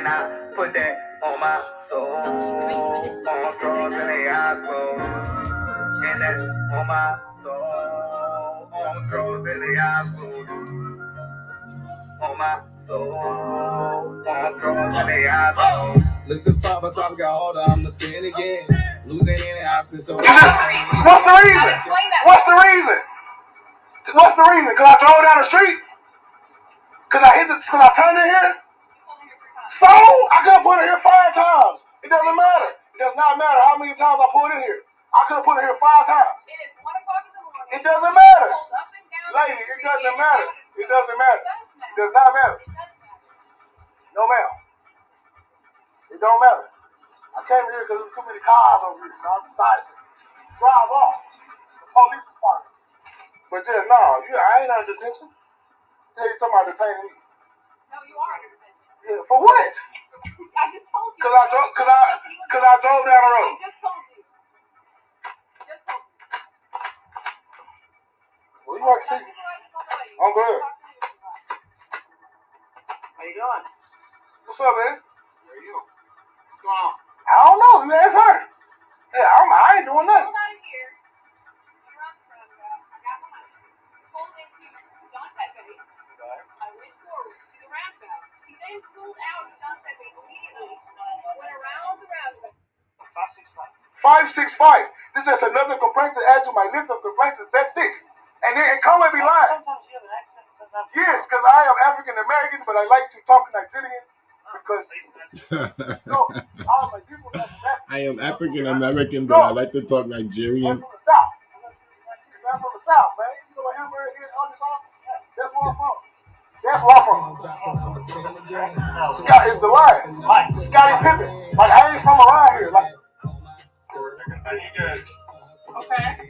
And I put that on my soul. On girls and they eyes closed. And that's on my soul. On girls and they eyes closed. On my soul. On girls and they eyes closed. Listen, Papa, time got older, I'ma say it again. Losing any option, so what's the reason? What's the reason? What's the reason? Cause I drove down the street? Cause I turned in here? So I could have put it here 5 times. It doesn't matter. It does not matter how many times I put it here. I could have put it here 5 times. It is 1 o'clock in the morning. It doesn't matter. Lady, it doesn't matter. It doesn't matter. It does not matter. No, ma'am. It don't matter. I came here because there's too many cars over here, so I decided to drive off. The police was fighting. But just, no, I ain't under detention. You talking about detaining me. No, you are under detention. Yeah, for what? I just told you. Cause I drove down the road. I just told you. Well, you like to see? I'm good. How you doing? What's up, man? Where are you? What's going on? I don't know. You ask her. Yeah, I ain't doing nothing. Pulled out of here. Went around the roundabout. I got behind you. Pulled into Dante base. I went forward to the roundabout. He then pulled out of Dante base immediately. Went around the roundabout. 565. This is just another complaint to add to my list of complaints. It's that thick. And then come and be lying. Sometimes you have an accent. Sometimes Yes, because I am African American, but I like to talk Nigerian because no, I am African American, but I like to talk Nigerian. I'm from the South. I'm from the South, man. You know what Hamburg here on this off? That's where I'm from. That's where I'm from. Scott is the line. Like Scottie Pippen. Like I ain't from around here. Like Okay.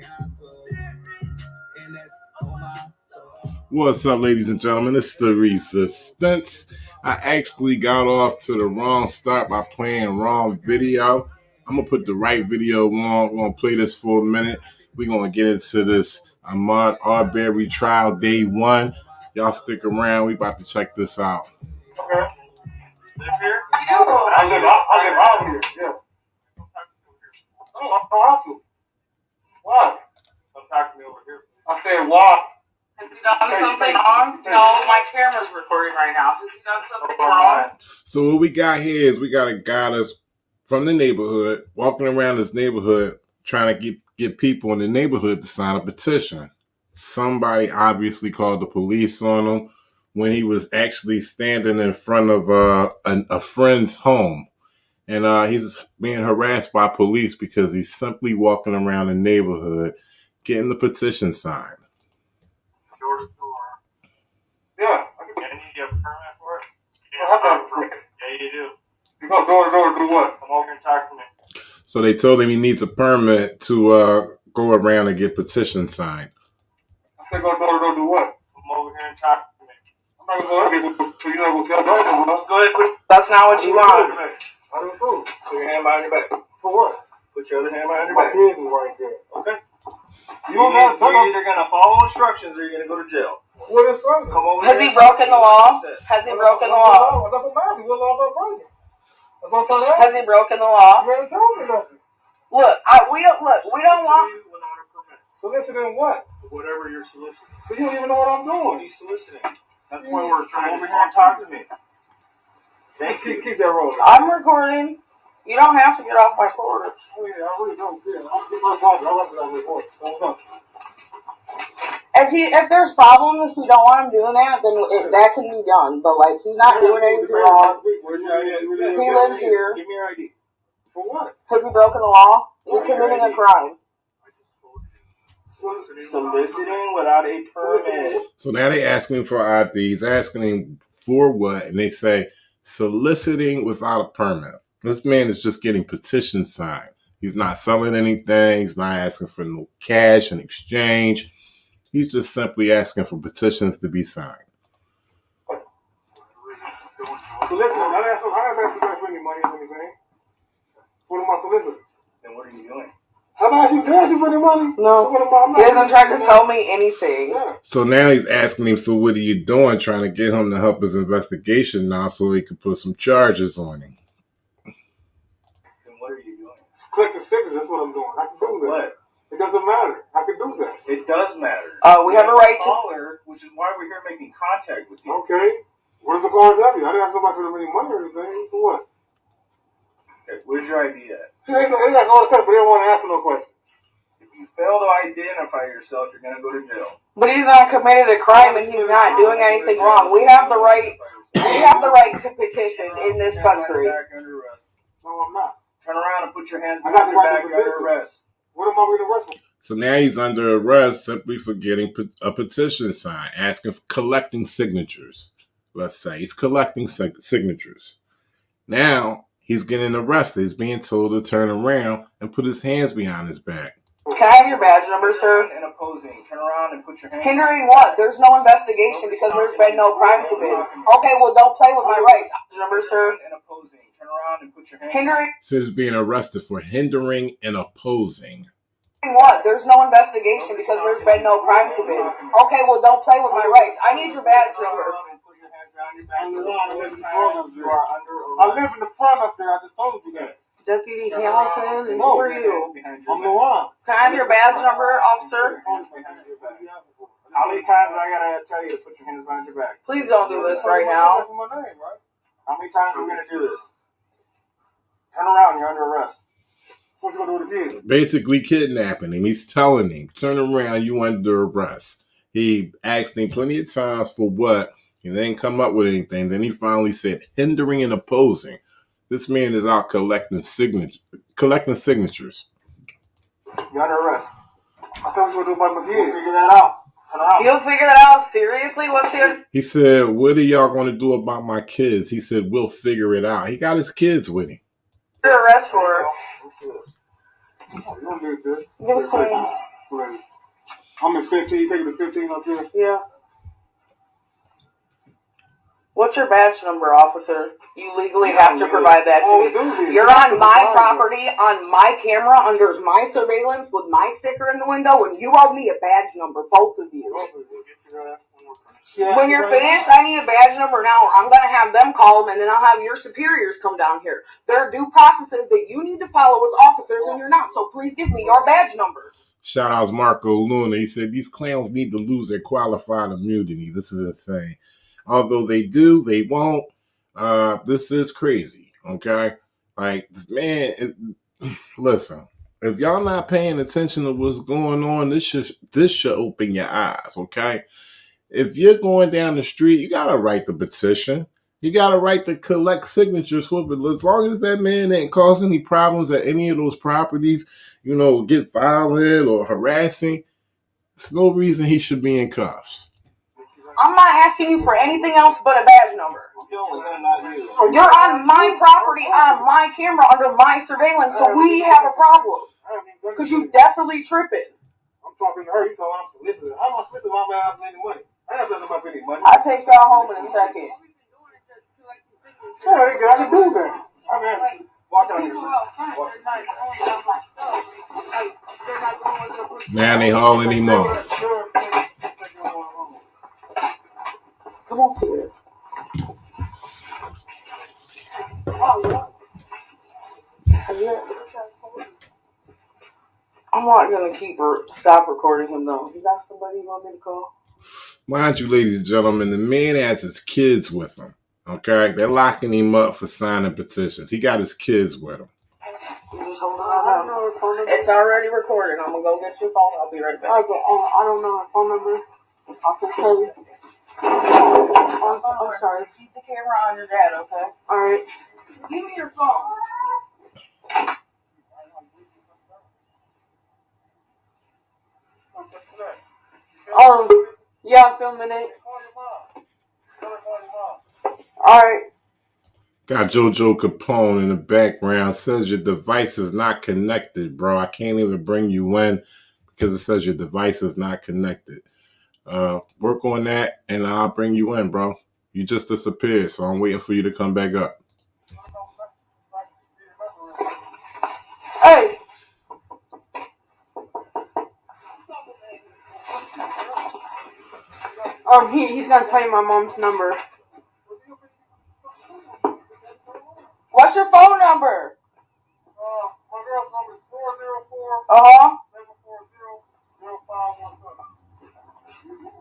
What's up, ladies and gentlemen? It's the Resistance. I actually got off to the wrong start by playing wrong video. I'm going to put the right video on. We're going to play this for a minute. We're going to get into this Ahmaud Arbery trial day 1. Y'all stick around. We about to check this out. okay. live here. I live out here. Yeah. I don't have to. Why? Come talk to me over here. I said why? Has he done something wrong? No, my camera's recording right now. Has he done something wrong? So what we got here is we got a guy that's from the neighborhood, walking around this neighborhood, trying to get people in the neighborhood to sign a petition. Somebody obviously called the police on him when he was actually standing in front of a friend's home. And he's being harassed by police because he's simply walking around the neighborhood getting the petition signed. Door to door. Yeah. And you have a permit for it? Yeah, you do. You go door to door to do what? Come over and talk to me. So they told him he needs a permit to go around and get petitions signed. I said go door to door to do what? Come over here and talk to me. I'm not going to go so you're not going to tell me. Go ahead, quit. That's not what you want. I don't know. Put your hand behind your back. For what? Put your other hand behind your My back. kids is right there. Okay. You're You're either going to follow instructions or you're going to go to jail. What is something? Come over Has here he and broken the law? talk to me. Has he broken the law? That's what matters. What law am I breaking? That's what I'm trying to ask. Has he broken the law? You ain't telling me nothing. Look, we don't want. Without a permit. Soliciting what? Whatever you're soliciting. So you don't even know what I'm What are doing. you soliciting? That's why we're trying over here and talk to me. Just keep that rolling. I'm recording. You don't have to get off my porch. I really don't care. I'll get my problem. I'll let it on report. So what's up? If there's problems, if we don't want him doing that, then that can be done. But like, he's not doing anything wrong. Where's your ID? He lives here. Give me your ID. For what? Has he broken the law? He's committing a crime. Soliciting without a permit. So now they asking for IDs, asking him for what? And they say soliciting without a permit. This man is just getting petitions signed. He's not selling anything. He's not asking for no cash in exchange. He's just simply asking for petitions to be signed. So listen, I didn't ask you guys for any money or anything. What am I soliciting? Then what are you doing? Have I asked you for the money? No. He hasn't tried to sell me anything. Yeah. So now he's asking him, so what are you doing? Trying to get him to help his investigation now so he can put some charges on him. Then what are you doing? Collecting signatures, that's what I'm doing. I can do that. What? It doesn't matter. I can do that. It does matter. We have a right to... caller, which is why we're here making contact with you. Okay. Where's the card W? I didn't ask somebody for any money or anything. For what? Okay, where's your ID at? See, they ask all the questions, but they don't want to answer no questions. If you fail to identify yourself, you're going to go to jail. But he's not committed a crime and he's not doing anything wrong. We have the right to petition in this country. No, I'm not. Turn around and put your hands behind your back. You're under arrest. What am I going to arrest him? So now he's under arrest simply for getting a petition signed, asking for collecting signatures. Let's say he's collecting signatures. Now he's getting arrested. He's being told to turn around and put his hands behind his back. Can I have your badge number, sir? And opposing. Turn around and put your hands. Hindering what? There's no investigation because there's been no crime committed. Okay, well, don't play with my rights. Number, sir. And opposing. Turn around and put your hands. Hindering. So he's being arrested for hindering and opposing. What? There's no investigation because there's been no crime committed. Okay, well, don't play with my rights. I need your badge number. I live in the front up there. I just told you that. Deputy Hamilton, and who are you? I'm Luan. Can I have your badge number, officer? How many times do I gotta tell you to put your hands behind your back? Please don't do this right now. How many times are we gonna do this? Turn around, you're under arrest. What you gonna do it again? Basically kidnapping him. He's telling him, turn around, you under arrest. He asked him plenty of times for what. He didn't come up with anything. Then he finally said hindering and opposing. This man is out collecting signatures. You're under arrest. I thought you were doing my McGee. Figure that out. You'll figure that out? Seriously? What's your... He said, what are y'all going to do about my kids? He said, we'll figure it out. He got his kids with him. Your arrest for? You don't do this. Give it to me. I'm in 15. You take the 15 up there? Yeah. What's your badge number, officer? You legally have to provide that to me. You're on my property, on my camera, under my surveillance, with my sticker in the window, and you owe me a badge number, both of you. When you're finished, I need a badge number now. I'm going to have them call them, and then I'll have your superiors come down here. There are due processes that you need to follow as officers, and you're not, so please give me your badge number. Shout out to Marco Luna. He said, these clowns need to lose their qualified immunity. This is insane. Although they do, they won't. This is crazy, okay? Like, man, listen. If y'all not paying attention to what's going on, this should open your eyes, okay? If you're going down the street, you got a right to petition. You got a right to collect signatures for it. But as long as that man ain't causing any problems at any of those properties, you know, get violent or harassing, there's no reason he should be in cuffs. I'm not asking you for anything else but a badge number. You're on my property, on my camera, under my surveillance, so we have a problem. Because you definitely tripping. I'm talking to her. You told I'm soliciting. I'm not soliciting my man for any money. I ain't nothing about any money. I'll take y'all home in a second. Yeah, I can do that. I mean, walk down here. Now they hauling him off. Come on, Peter. I'm not going to stop recording him, though. You got somebody you want me to call? Mind you, ladies and gentlemen, the man has his kids with him, okay? They're locking him up for signing petitions. He got his kids with him. You just hold on. It's already recorded. I'm going to go get your phone. I'll be right back. Okay, I don't know her phone number. I'll just tell you. I'm sorry. Keep the camera on your dad, okay? All right. Give me your phone. Yeah, I'm filming it. All right. Got JoJo Capone in the background. Says your device is not connected, bro. I can't even bring you in because it says your device is not connected. Work on that, and I'll bring you in, bro. You just disappeared, so I'm waiting for you to come back up. Hey. He's gonna tell you my mom's number. What's your phone number? My girl's number is 404 Uh-huh. 740 0517.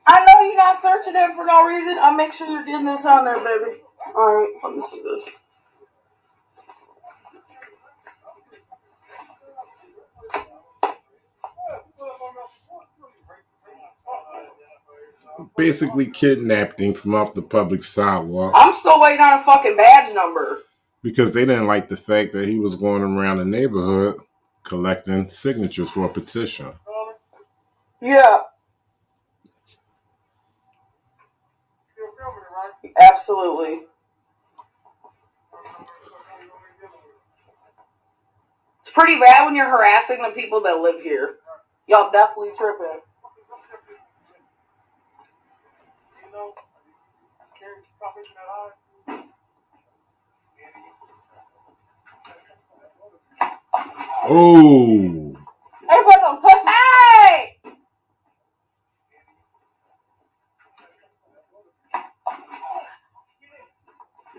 I know you're not searching him for no reason. I'll make sure you're getting this on there, baby. Alright, let me see this. Basically kidnapped him from off the public sidewalk. I'm still waiting on a fucking badge number. Because they didn't like the fact that he was going around the neighborhood collecting signatures for a petition. Yeah. Absolutely. It's pretty bad when you're harassing the people that live here. Y'all definitely tripping. Oh. Hey, but don't touch me. Hey!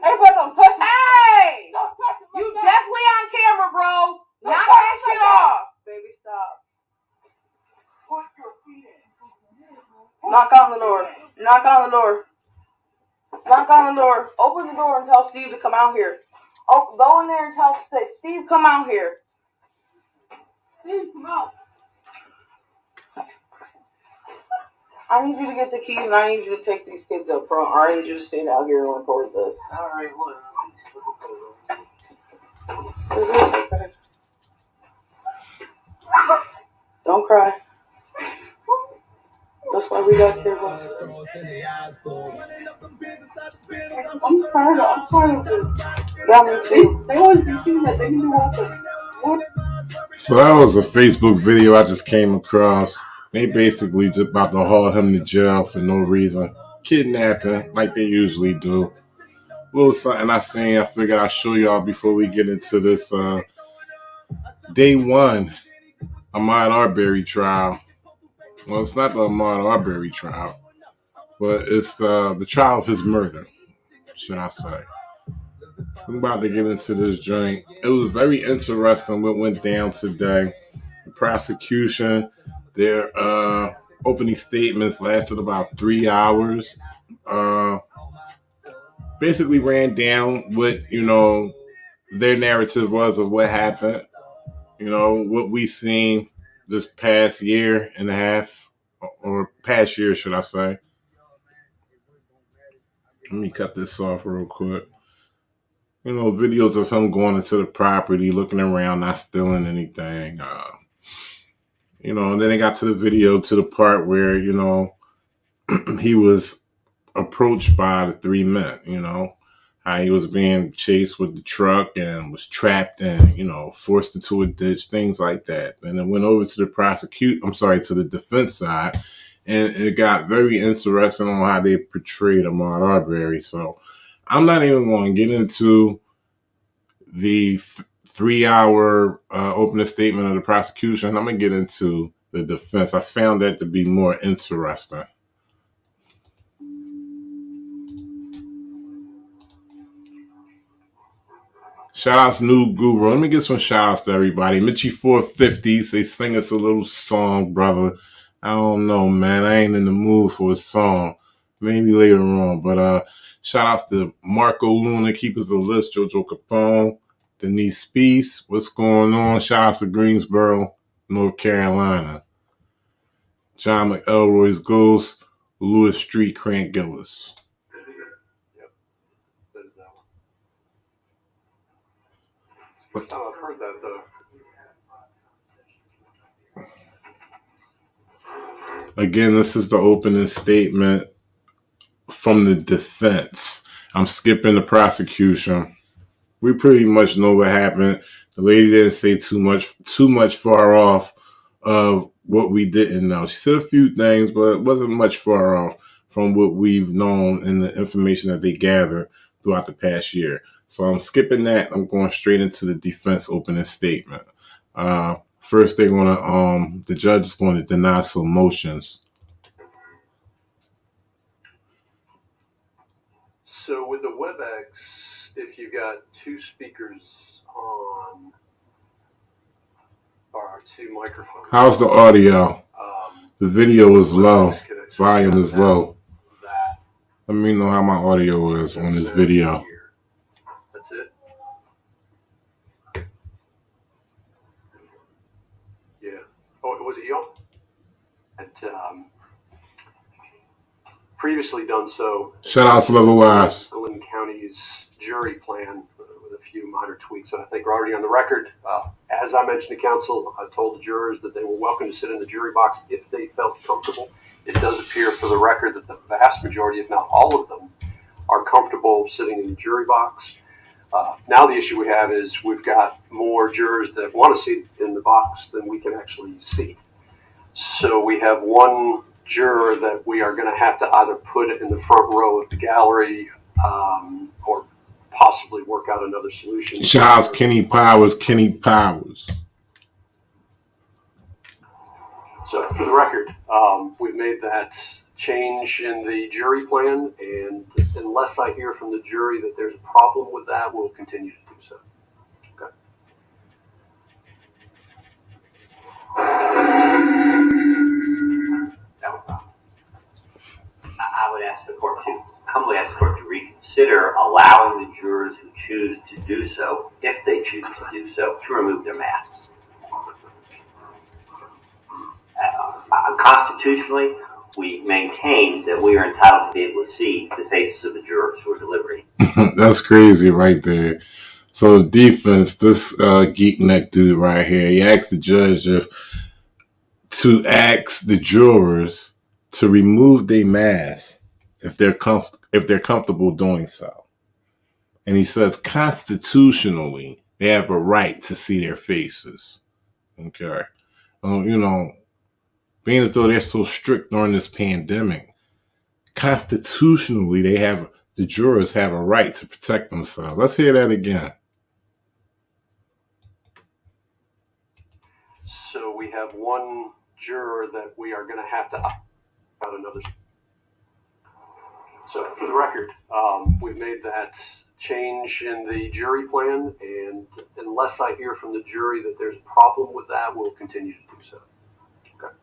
Hey, but don't touch me. Hey! Don't touch me. You definitely on camera, bro. Knock that shit off. Baby, stop. Put your feet in. Knock on the door. Knock on the door. Knock on the door. Open the door and tell Steve to come out here. Oh, go in there and tell Steve, come out here. Steve, come out. I need you to get the keys and I need you to take these kids up front. Or I need you to stand out here and record this. Alright, what? Don't cry. That's why we got kids. I'm tired of it. Yeah, me too. They always be seeing that. They can do what? So that was a Facebook video I just came across. They basically just about to haul him to jail for no reason. Kidnapping, like they usually do. A little something I seen, I figured I'd show y'all before we get into this day one Ahmaud Arbery trial. Well, it's not the Ahmaud Arbery trial, but it's the trial of his murder, should I say. I'm about to get into this joint. It was very interesting what went down today. The prosecution, their opening statements lasted about 3 hours. Basically ran down what, their narrative was of what happened. What we seen this past year and a half, or past year, should I say. Let me cut this off real quick. Videos of him going into the property, looking around, not stealing anything. And then it got to the video to the part where, he was approached by the three men, how he was being chased with the truck and was trapped and, forced into a ditch, things like that. And it went over to the defense side. And it got very interesting on how they portrayed Ahmaud Arbery. So I'm not even going to get into the 3 hour opening statement of the prosecution. I'm going to get into the defense. I found that to be more interesting. Shout outs New Guru. Let me get some shout outs to everybody. Mitchie 450s, they sing us a little song, brother. I don't know, man. I ain't in the mood for a song. Maybe later on. But shout outs to Marco Luna, keep us the list, Jojo Capone, Denise Speece. What's going on? Shout outs to Greensboro, North Carolina. John McElroy's Ghost, Lewis Street, Crank Gillis. First time I've heard that, though. Again, this is the opening statement from the defense. I'm skipping the prosecution. We pretty much know what happened. The lady didn't say too much far off of what we didn't know. She said a few things, but it wasn't much far off from what we've known and the information that they gathered throughout the past year. So I'm skipping that. I'm going straight into the defense opening statement. First, the judge is going to deny some motions. So with the WebEx, if you got two speakers on or two microphones. How's the audio? The video is low. Volume is low. Let me know how my audio is on this video. That's it. Yeah. Oh, was it you? Had previously done so. Shout out to Level Wise. Glenn County's jury plan with a few minor tweaks that I think are already on the record. As I mentioned to council, I told the jurors that they were welcome to sit in the jury box if they felt comfortable. It does appear for the record that the vast majority, if not all of them, are comfortable sitting in the jury box. Now the issue we have is we've got more jurors that want to sit in the box than we can actually seat. So we have one juror that we are going to have to either put in the front row of the gallery or possibly work out another solution. Shout out Kenny Powers. So for the record, we've made that change in the jury plan, and unless I hear from the jury that there's a problem with that, we'll continue to do so. Okay. I would ask the court to humbly ask the court to reconsider allowing the jurors who choose to do so, if they choose to do so, to remove their masks. Constitutionally, we maintain that we are entitled to be able to see the faces of the jurors who are deliberating. That's crazy right there. So the defense, this geek neck dude right here, he asked the judge to ask the jurors to remove their masks if they're comfortable doing so. And he says constitutionally they have a right to see their faces. Okay. Being as though they're so strict during this pandemic, constitutionally the jurors have a right to protect themselves. Let's hear that again. So we have one juror that we are going to have to out another. So for the record, we've made that change in the jury plan, and unless I hear from the jury that there's a problem with that, we'll continue to do so. Okay.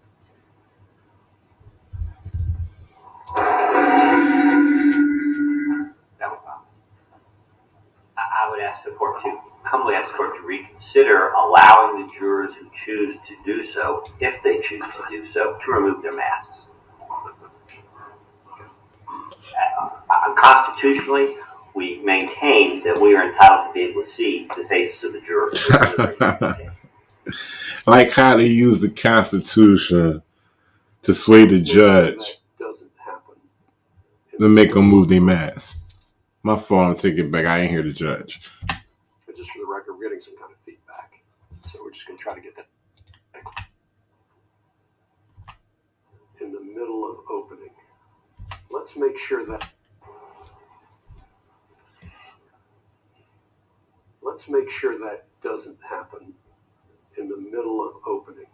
I would ask the court to humbly ask the court to reconsider allowing the jurors who choose to do so, if they choose to do so, to remove their masks. Constitutionally, we maintain that we are entitled to be able to see the faces of the jurors. I like how they use the Constitution to sway the judge to make them move their mask. My fault, I'll take it back. I ain't hear the judge. But just for the record, we're getting some kind of feedback. So we're just going to try to get that in the middle of opening. Let's make sure that doesn't happen in the middle of opening.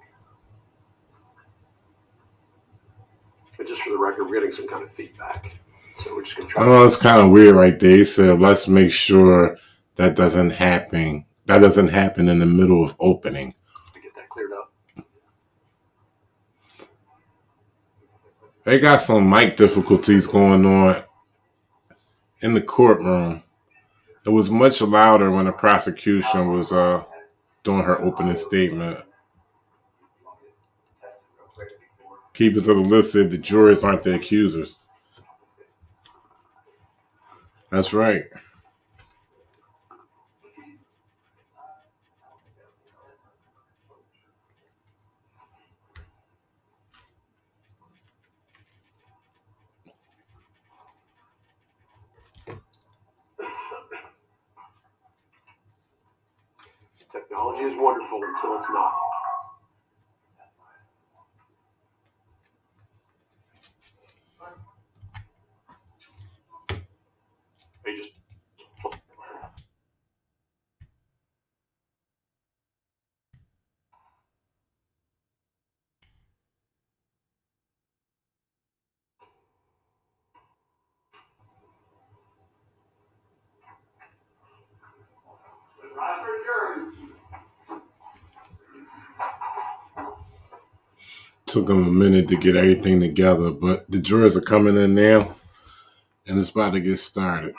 But just for the record, we're getting some kind of feedback. So we're just going to try. I know it's kind of weird right there. He said, let's make sure that doesn't happen. That doesn't happen in the middle of opening. To get that cleared up. They got some mic difficulties going on in the courtroom. It was much louder when the prosecution was doing her opening statement. Keepers of the list said the jurors aren't the accusers. That's right. Technology is wonderful until it's not. They just Took them a minute to get everything together, but the jurors are coming in now, and it's about to get started.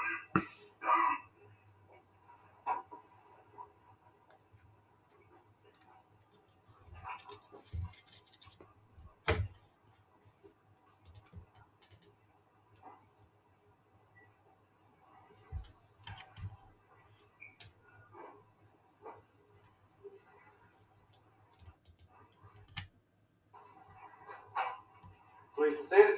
Please be seated.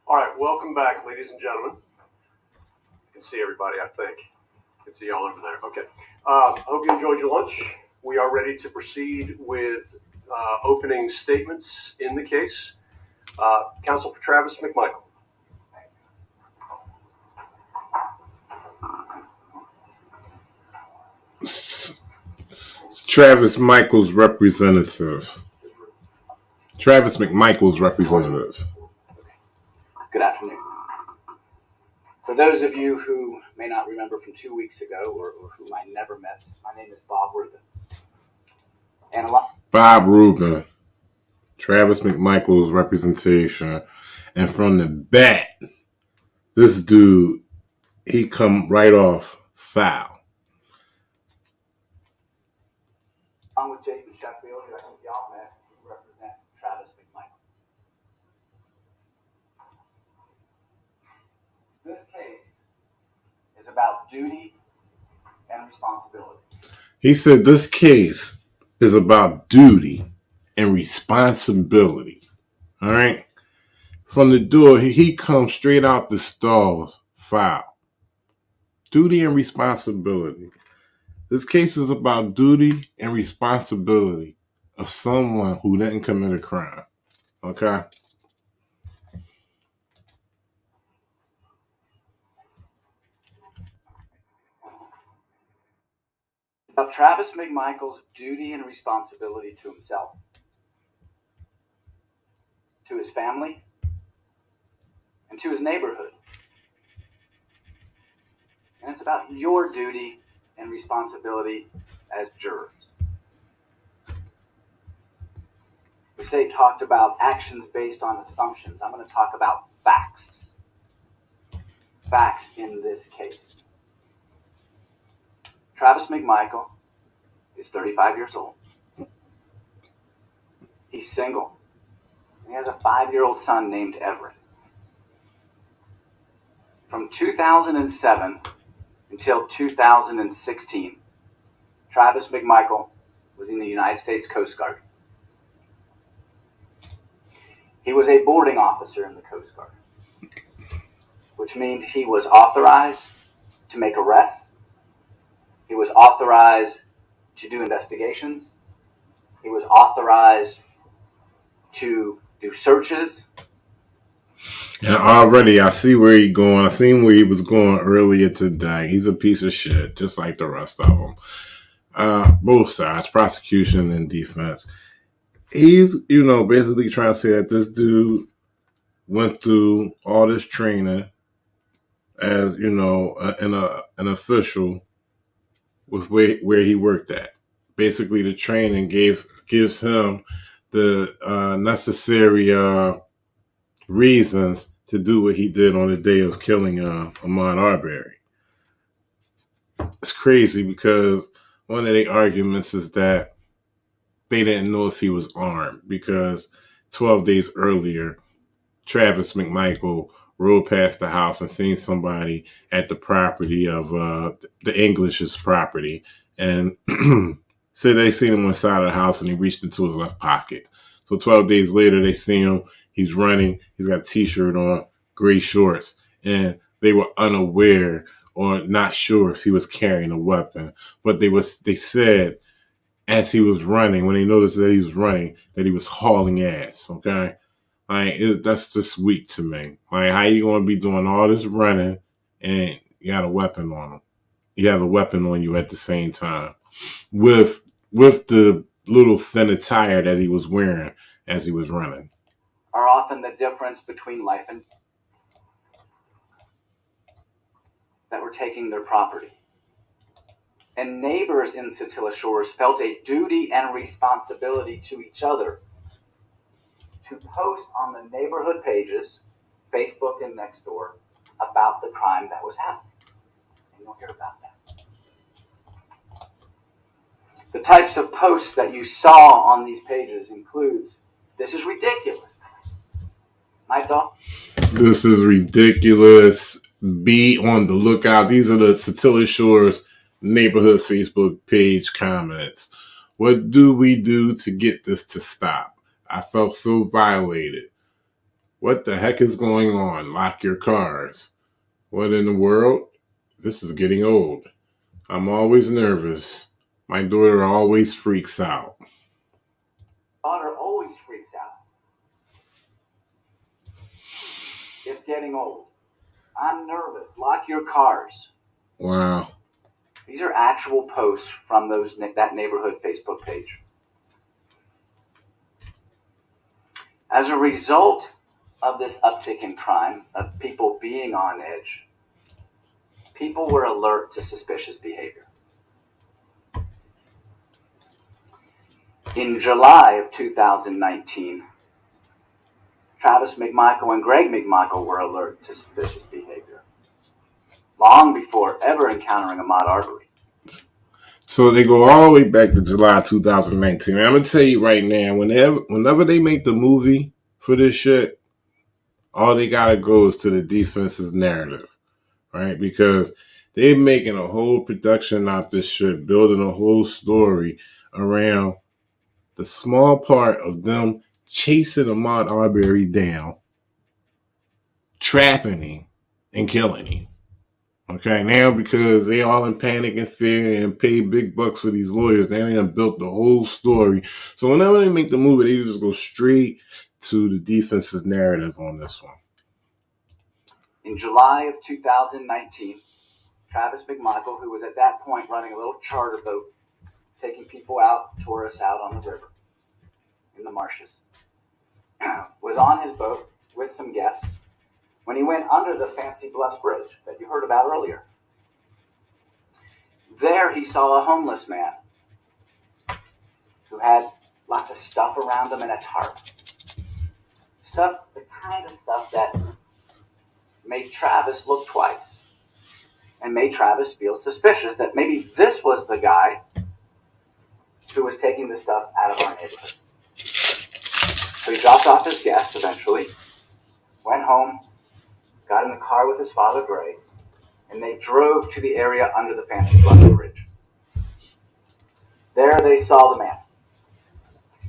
All right, welcome back, ladies and gentlemen. You can see everybody, I think. You can see y'all over there. Okay. Hope you enjoyed your lunch. We are ready to proceed with opening statements in the case. Counsel for Travis McMichael. It's Travis McMichael's representative. Good afternoon. For those of you who may not remember from 2 weeks ago or whom I never met, my name is Bob Rubin. Bob Rubin, Travis McMichael's representation. And from the bat, this dude, he come right off foul. I'm with Jason Sheffield, who I think y'all met, who represent Travis McMichael. This case is about duty and responsibility. He said this case is about duty and responsibility. All right? From the door, he comes straight out the stalls foul. Duty and responsibility. This case is about duty and responsibility of someone who didn't commit a crime. Okay? About Travis McMichael's duty and responsibility to himself, to his family, and to his neighborhood. And it's about your duty and responsibility as jurors. The state talked about actions based on assumptions. I'm going to talk about facts. Facts in this case. Travis McMichael is 35 years old. He's single. He has a 5-year-old son named Arbery. From 2007 until 2016, Travis McMichael was in the United States Coast Guard. He was a boarding officer in the Coast Guard, which means he was authorized to make arrests. He was authorized to do investigations. He was authorized to do searches. And already I see where he's going. I seen where he was going earlier today. He's a piece of shit, just like the rest of them. Both sides, prosecution and defense. He's, basically trying to say that this dude went through all this training as, an official with where he worked at. Basically, the training gives him the necessary reasons to do what he did on the day of killing Ahmaud Arbery. It's crazy because one of the arguments is that they didn't know if he was armed because 12 days earlier, Travis McMichael rode past the house and seen somebody at the property of the English's property and said they seen him inside of the house and he reached into his left pocket. So 12 days later, they see him. He's running. He's got a T-shirt on, gray shorts, and they were unaware or not sure if he was carrying a weapon. But they said as he was running, when they noticed that he was running, that he was hauling ass. Okay. That's just weak to me. How you going to be doing all this running and you got a weapon on him? You have a weapon on you at the same time with the little thin attire that he was wearing as he was running. Are often the difference between life and that we're taking their property. and neighbors in Satilla Shores felt a duty and responsibility to each other to post on the neighborhood pages, Facebook and Nextdoor, about the crime that was happening. And you'll hear about that. The types of posts that you saw on these pages includes, "This is ridiculous." My dog. This is ridiculous. Be on the lookout. These are the Satilla Shores neighborhood Facebook page comments. What do we do to get this to stop? I felt so violated. What the heck is going on? Lock your cars. What in the world? This is getting old. I'm always nervous. My daughter always freaks out. Daughter always freaks out. It's getting old. I'm nervous. Lock your cars. Wow. These are actual posts from that neighborhood Facebook page. As a result of this uptick in crime, of people being on edge, people were alert to suspicious behavior. In July of 2019, Travis McMichael and Greg McMichael were alert to suspicious behavior, long before ever encountering Ahmaud Arbery. So they go all the way back to July 2019. And I'm going to tell you right now, whenever they make the movie for this shit, all they got to go is to the defense's narrative, right? Because they're making a whole production out this shit, building a whole story around the small part of them chasing Ahmaud Arbery down, trapping him, and killing him. Okay, now because they all in panic and fear and pay big bucks for these lawyers, now they done built the whole story. So whenever they make the movie, they just go straight to the defense's narrative on this one. In July of 2019, Travis McMichael, who was at that point running a little charter boat, taking people out, tourists out on the river, in the marshes, was on his boat with some guests when he went under the Fancy Bluffs Bridge that you heard about earlier. There he saw a homeless man who had lots of stuff around him and a tarp. The kind of stuff that made Travis look twice and made Travis feel suspicious that maybe this was the guy who was taking the stuff out of our neighborhood. So he dropped off his guests eventually, went home, got in the car with his father, Gray, and they drove to the area under the Fancy Bluffs Bridge. There they saw the man.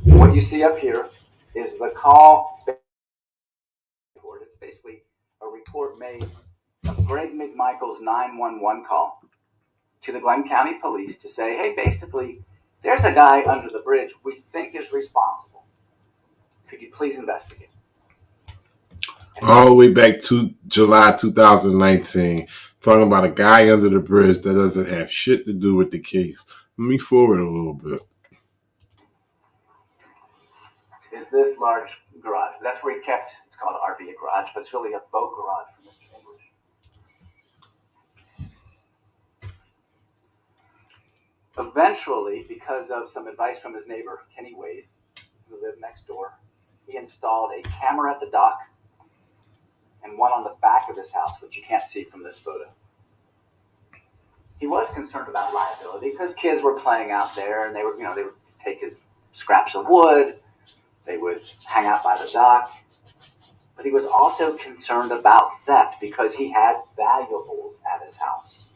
What you see up here is the call report. It's basically a report made of Greg McMichael's 911 call to the Glenn County Police to say, hey, basically, there's a guy under the bridge we think is responsible. Could you please investigate? All the way back to July 2019, talking about a guy under the bridge that doesn't have shit to do with the case. Let me forward a little bit. Is this large garage? That's where he kept, it's called RV garage, but it's really a boat garage for Mr. English. Eventually, because of some advice from his neighbor, Kenny Wade, who lived next door, he installed a camera at the dock and one on the back of his house, which you can't see from this photo. He was concerned about liability because kids were playing out there and they would take his scraps of wood, they would hang out by the dock. But he was also concerned about theft because he had valuables at his house.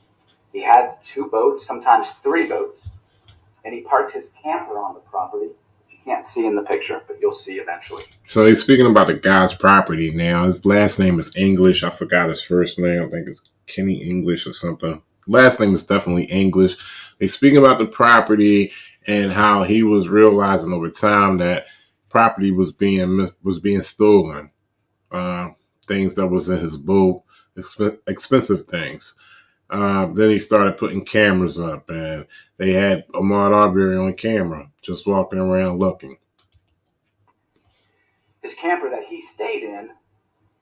He had 2 boats, sometimes 3 boats, and he parked his camper on the property. You can't see in the picture, but you'll see eventually. So they're speaking about the guy's property now. His last name is English. I forgot his first name. I think it's Kenny English or something. Last name is definitely English. They're speaking about the property and how he was realizing over time that property was being stolen. Things that was in his boat, expensive things. Then he started putting cameras up, and they had Ahmaud Arbery on camera, just walking around looking. His camper that he stayed in,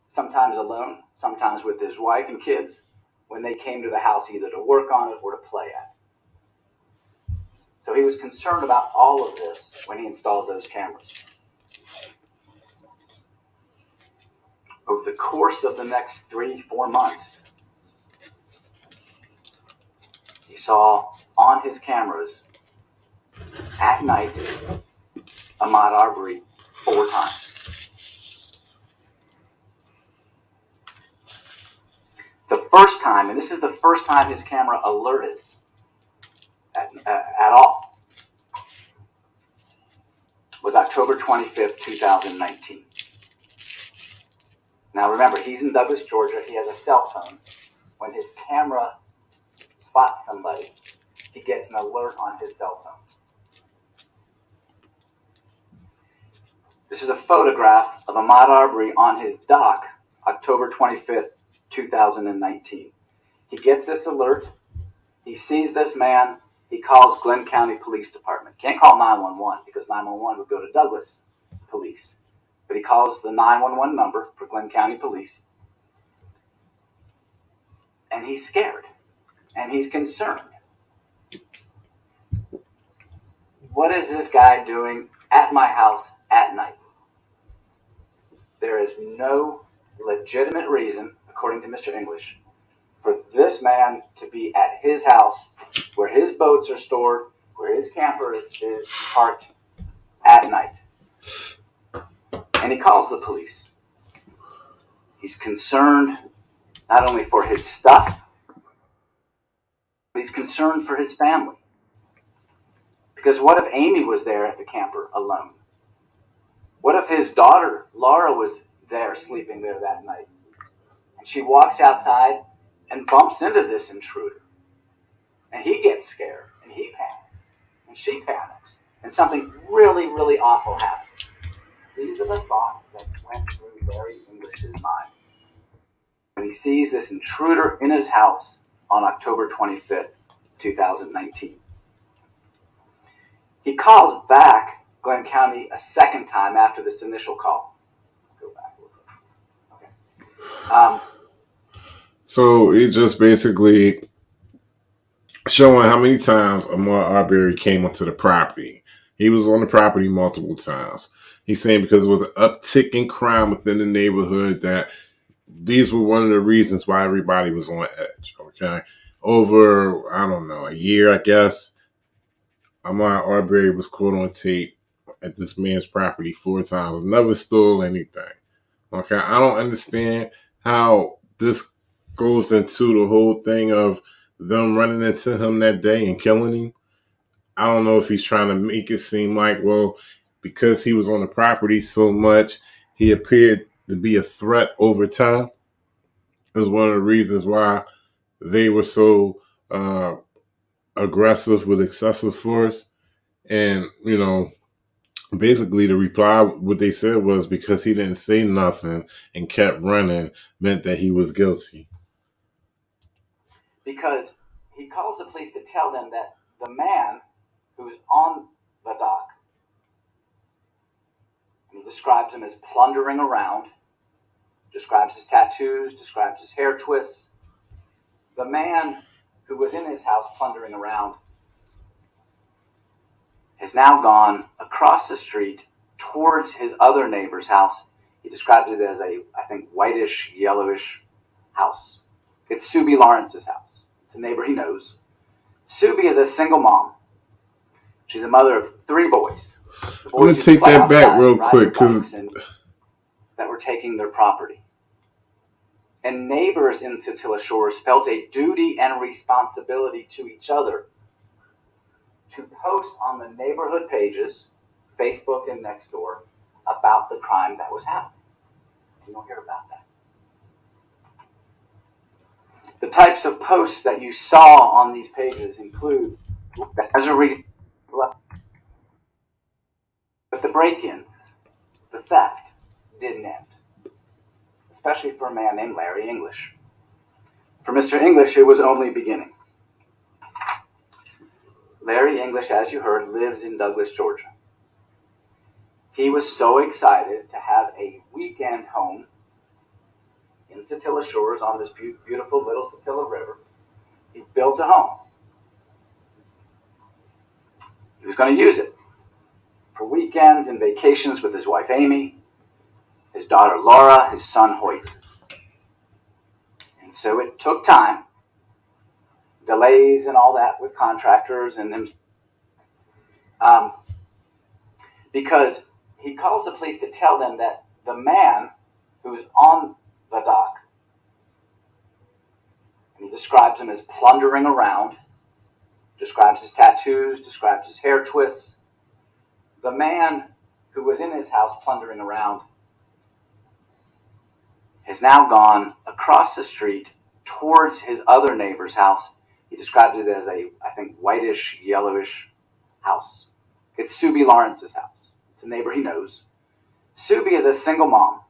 sometimes alone, sometimes with his wife and kids, when they came to the house either to work on it or to play at. So he was concerned about all of this when he installed those cameras. Over the course of the next 3-4 months, he saw on his cameras at night Ahmaud Arbery 4 times. The first time, and this is the first time his camera alerted at all, was October 25th, 2019. Now remember, he's in Douglas, Georgia. He has a cell phone. When his camera spots somebody, he gets an alert on his cell phone. This is a photograph of Ahmaud Arbery on his dock, October 25th, 2019. He gets this alert. He sees this man. He calls Glenn County Police Department. Can't call 911 because 911 would go to Douglas Police. But he calls the 911 number for Glenn County Police. And he's scared. And he's concerned. What is this guy doing at my house at night? There is no legitimate reason, according to Mr. English, for this man to be at his house where his boats are stored, where his camper is parked at night. And he calls the police. He's concerned not only for his stuff, but he's concerned for his family. Because what if Amy was there at the camper alone? What if his daughter, Laura, was there sleeping there that night? And she walks outside and bumps into this intruder. And he gets scared, and he panics, and she panics, and something really, really awful happens. These are the thoughts that went through Larry English's mind when he sees this intruder in his house on October 25th, 2019. He calls back Glenn County a second time after this initial call. Go back a little bit. Okay. So it's just basically showing how many times Ahmaud Arbery came onto the property. He was on the property multiple times. He's saying because there was an uptick in crime within the neighborhood that these were one of the reasons why everybody was on edge. Okay. Over, I don't know, a year, I guess, Ahmaud Arbery was caught on tape at this man's property 4 times. Never stole anything. Okay. I don't understand how this goes into the whole thing of them running into him that day and killing him. I don't know if he's trying to make it seem like, well, because he was on the property so much, he appeared to be a threat over time. Is one of the reasons why they were so aggressive with excessive force. And, you know, basically the reply, what they said was because he didn't say nothing and kept running meant that he was guilty. Because he calls the police to tell them that the man who's on the dock, and he describes him as plundering around, describes his tattoos, describes his hair twists. The man who was in his house plundering around has now gone across the street towards his other neighbor's house. He describes it as a, I think, whitish, yellowish house. It's Sue B. Lawrence's house. It's a neighbor he knows. Sue B. is a single mom. She's a mother of 3 boys. I'm going to take that back real quick because that were taking their property. And neighbors in Satilla Shores felt a duty and responsibility to each other to post on the neighborhood pages, Facebook and Nextdoor, about the crime that was happening. You don't hear about that. The types of posts that you saw on these pages includes, as a result, but the break-ins, the theft, didn't end. Especially for a man named Larry English. For Mr. English, it was only beginning. Larry English, as you heard, lives in Douglas, Georgia. He was so excited to have a weekend home in Satilla Shores on this beautiful little Satilla River. He built a home. He was going to use it for weekends and vacations with his wife Amy, his daughter Laura, his son Hoyt. And so it took time, delays and all that with contractors and him, because he calls the police to tell them that the man who's on the dock, and he describes him as plundering around, describes his tattoos, describes his hair twists. The man who was in his house plundering around has now gone across the street towards his other neighbor's house. He describes it as a, I think, whitish, yellowish house. It's Subi Lawrence's house. It's a neighbor he knows. Subi is a single mom.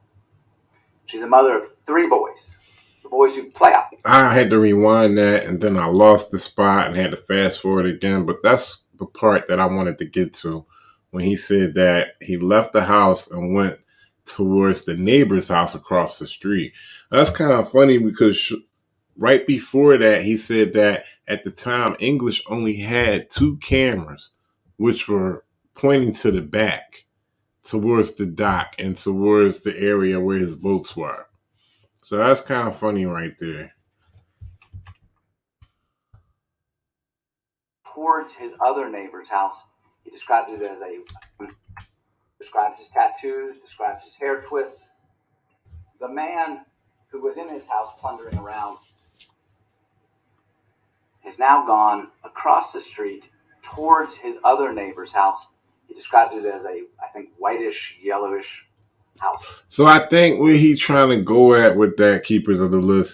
She's a mother of 3 boys. The boys who play out. I had to rewind that, and then I lost the spot and had to fast forward again. But that's the part that I wanted to get to when he said that he left the house and went towards the neighbor's house across the street. That's kind of funny because right before that, he said that at the time, English only had 2 cameras, which were pointing to the back, towards the dock and towards the area where his boats were. So that's kind of funny right there. Towards his other neighbor's house. He describes it as describes his tattoos, describes his hair twists. The man who was in his house plundering around has now gone across the street towards his other neighbor's house. He describes it as a, I think, whitish, yellowish house. So I think where he's trying to go at with that Keepers of the List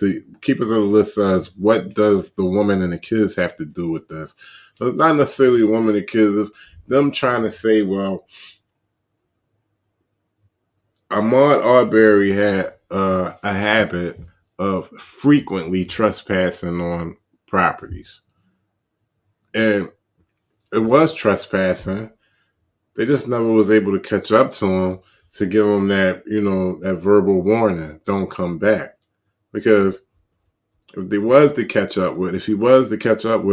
says, what does the woman and the kids have to do with this? So it's not necessarily a woman and the kids. It's them trying to say, well, Ahmaud Arbery had a habit of frequently trespassing on properties. And it was trespassing. They just never was able to catch up to him to give him that, that verbal warning, don't come back. Because if he was to catch up with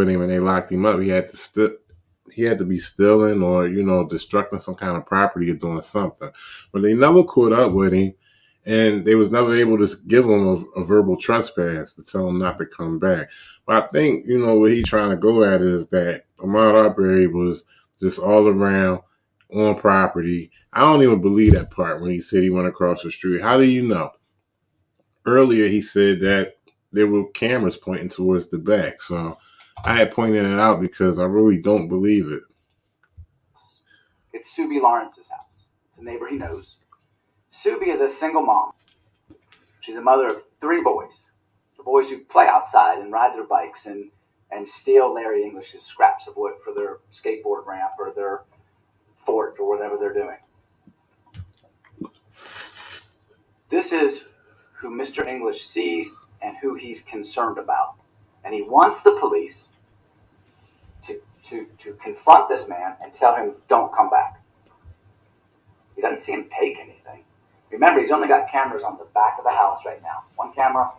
him and they locked him up, he had to be stealing or, destructing some kind of property or doing something. But they never caught up with him, and they was never able to give him a verbal trespass to tell him not to come back. But I think, what he's trying to go at is that Ahmaud Arbery was just all around on property. I don't even believe that part when he said he went across the street. How do you know? Earlier, he said that there were cameras pointing towards the back. So I had pointed it out because I really don't believe it. It's Subi Lawrence's house. It's a neighbor he knows. Subi is a single mom. She's a mother of 3 boys. The boys who play outside and ride their bikes and steal Larry English's scraps of wood for their skateboard ramp or their fort or whatever they're doing. This is who Mr. English sees and who he's concerned about. And he wants the police to confront this man and tell him, don't come back. He doesn't see him take anything. Remember, he's only got cameras on the back of the house right now. 1 camera,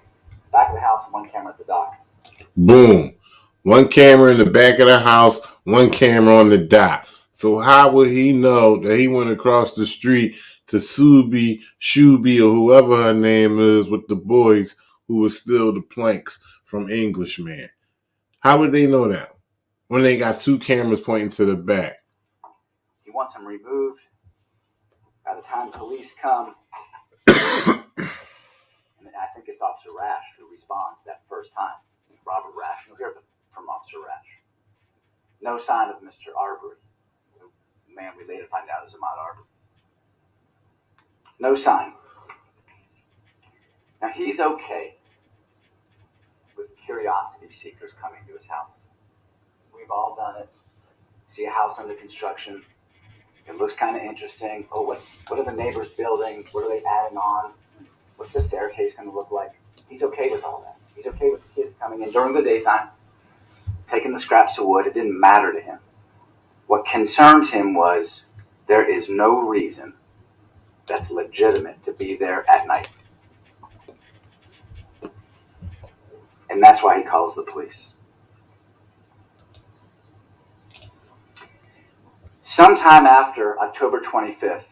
back of the house, and 1 camera at the dock. Boom. 1 camera in the back of the house, 1 camera on the dock. So how would he know that he went across the street to Subi, Shubi, or whoever her name is with the boys who would steal the planks from Englishman? How would they know that when they got 2 cameras pointing to the back? He wants them removed. By the time police come, and I think it's Officer Rash who responds that first time. Robert Rash. You'll hear from Officer Rash. No sign of Mr. Arbery. The man we later find out is Ahmaud Arbery. No sign. Now he's okay with curiosity seekers coming to his house. We've all done it. See a house under construction. It looks kind of interesting. Oh, what are the neighbors building? What are they adding on? What's the staircase going to look like? He's okay with all that. He's okay with the kids coming in during the daytime, taking the scraps of wood. It didn't matter to him. What concerned him was there is no reason that's legitimate to be there at night. And that's why he calls the police. Sometime after October 25th,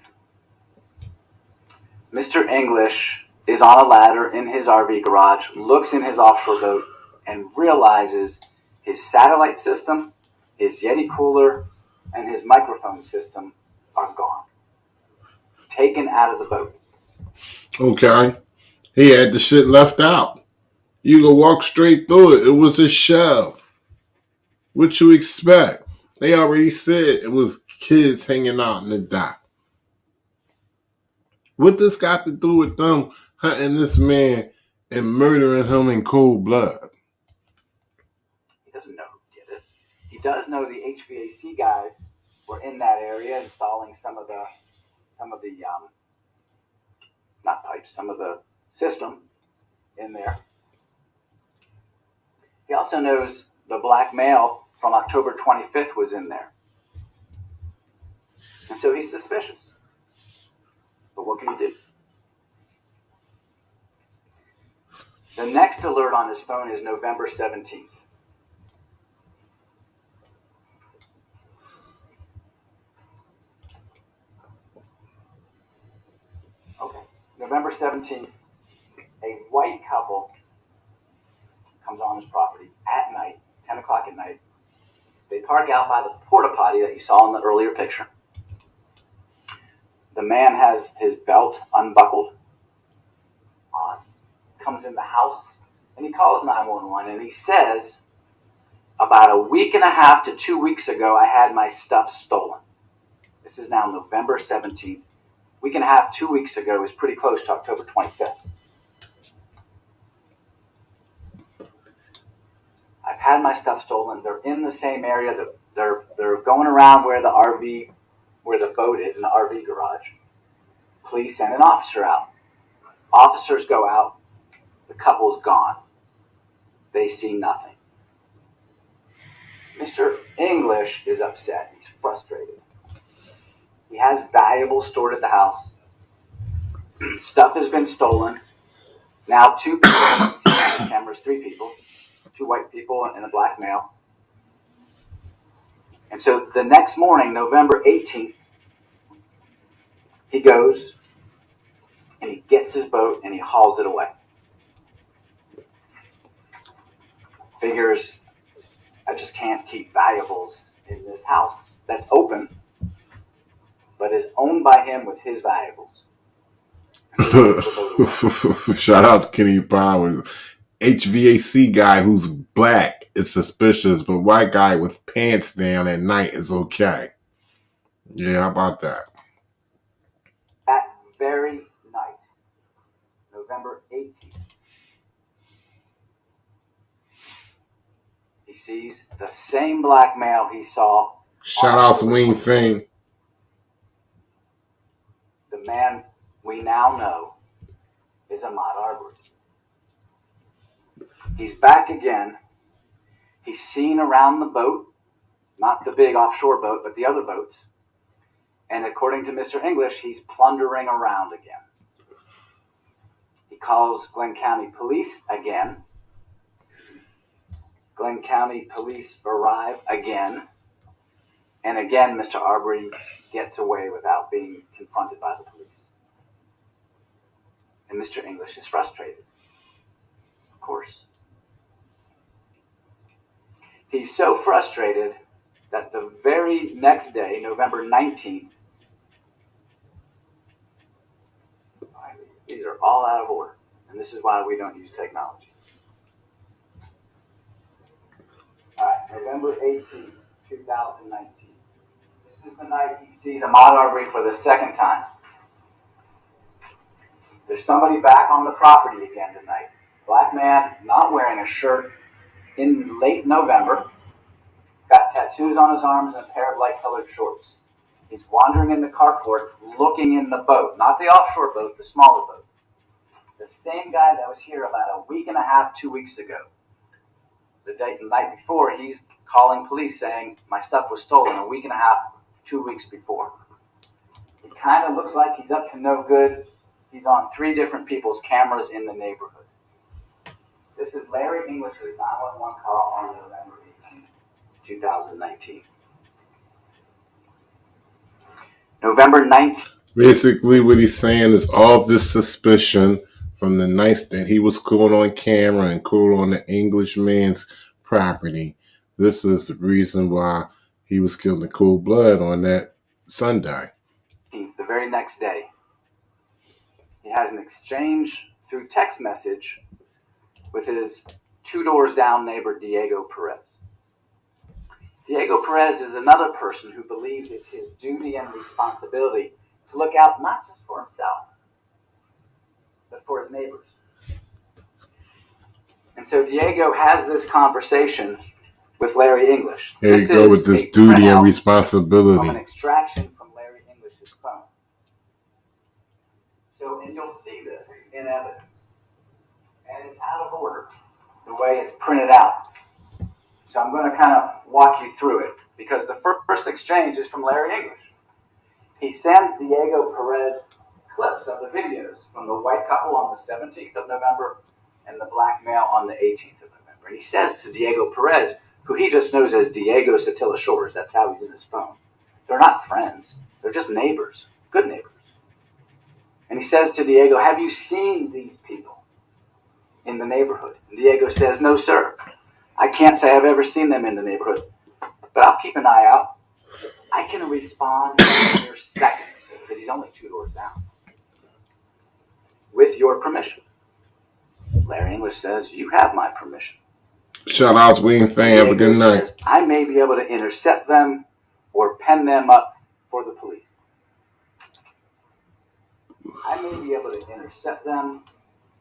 Mr. English is on a ladder in his RV garage, looks in his offshore boat, and realizes his satellite system, his Yeti cooler, and his microphone system are gone. Taken out of the boat. Okay. He had the shit left out. You could walk straight through it. It was a shell. What you expect? They already said it was kids hanging out in the dock. What this got to do with them hunting this man and murdering him in cold blood? He doesn't know who did it. He does know the HVAC guys were in that area installing some of the not pipes, some of the system in there. He also knows the black male from October 25th was in there. And so he's suspicious. But what can he do? The next alert on his phone is November 17th. Okay. November 17th, a white couple comes on his property at night, 10 o'clock at night. They park out by the porta potty that you saw in the earlier picture. The man has his belt unbuckled, comes in the house, and he calls 911, and he says, about a week and a half to 2 weeks ago, I had my stuff stolen. This is now November 17th. Week and a half, 2 weeks ago is pretty close to October 25th. I've had my stuff stolen. They're in the same area. They're going around where the boat is in the RV garage. Police send an officer out. Officers go out. The couple's gone. They see nothing. Mr. English is upset. He's frustrated. He has valuables stored at the house. Stuff has been stolen. Now 2 people, you can see on his cameras, 3 people, 2 white people and a black male. And so the next morning, November 18th, he goes and he gets his boat and he hauls it away. Figures, I just can't keep valuables in this house that's open, but is owned by him with his valuables. So Shout out to Kenny Powers. HVAC guy who's black is suspicious, but white guy with pants down at night is okay. Yeah, how about that? that very night, November 18th, he sees the same black male he saw. Shout out to Wayne Fane. The man we now know is Ahmaud Arbery. He's back again. He's seen around the boat, not the big offshore boat, but the other boats. And according to Mr. English, he's plundering around again. He calls Glenn County Police again. Glenn County Police arrive again. And again, Mr. Arbery gets away without being confronted by the police. And Mr. English is frustrated, of course. He's so frustrated that the very next day, November 19th, these are all out of order, and this is why we don't use technology. All right, November 18th, 2019. This is the night he sees Ahmaud Arbery for the second time. There's somebody back on the property again tonight. Black man, not wearing a shirt, in late November, got tattoos on his arms and a pair of light-colored shorts. He's wandering in the carport, looking in the boat, not the offshore boat, the smaller boat. The same guy that was here about a week and a half, 2 weeks ago. The night before, he's calling police saying, my stuff was stolen a week and a half, 2 weeks before. It kind of looks like he's up to no good. He's on 3 different people's cameras in the neighborhood. This is Larry English's 911 call on November 18th, 2019. November 19th. Basically, what he's saying is all this suspicion from the nights that he was caught on camera and caught on the Englishman's property. This is the reason why he was killed in cold blood on that Sunday. The very next day, he has an exchange through text message with his 2 doors down neighbor, Diego Perez. Diego Perez is another person who believes it's his duty and responsibility to look out not just for himself, but for his neighbors. And so Diego has this conversation with Larry English. Here you go with this duty and responsibility. From an extraction from Larry English's phone. So, and you'll see this in evidence. And it's out of order, the way it's printed out. So I'm going to kind of walk you through it, because the first exchange is from Larry English. He sends Diego Perez clips of the videos from the white couple on the 17th of November and the black male on the 18th of November. And he says to Diego Perez, who he just knows as Diego Satilla Shores, that's how he's in his phone. They're not friends. They're just neighbors, good neighbors. And he says to Diego, have you seen these people in the neighborhood? And Diego says, no, sir. I can't say I've ever seen them in the neighborhood, but I'll keep an eye out. I can respond in mere seconds, because he's only 2 doors down. With your permission. Larry English says, you have my permission. Shout out, Wing fan. Have a good night. Says, I may be able to intercept them or pen them up for the police. I may be able to intercept them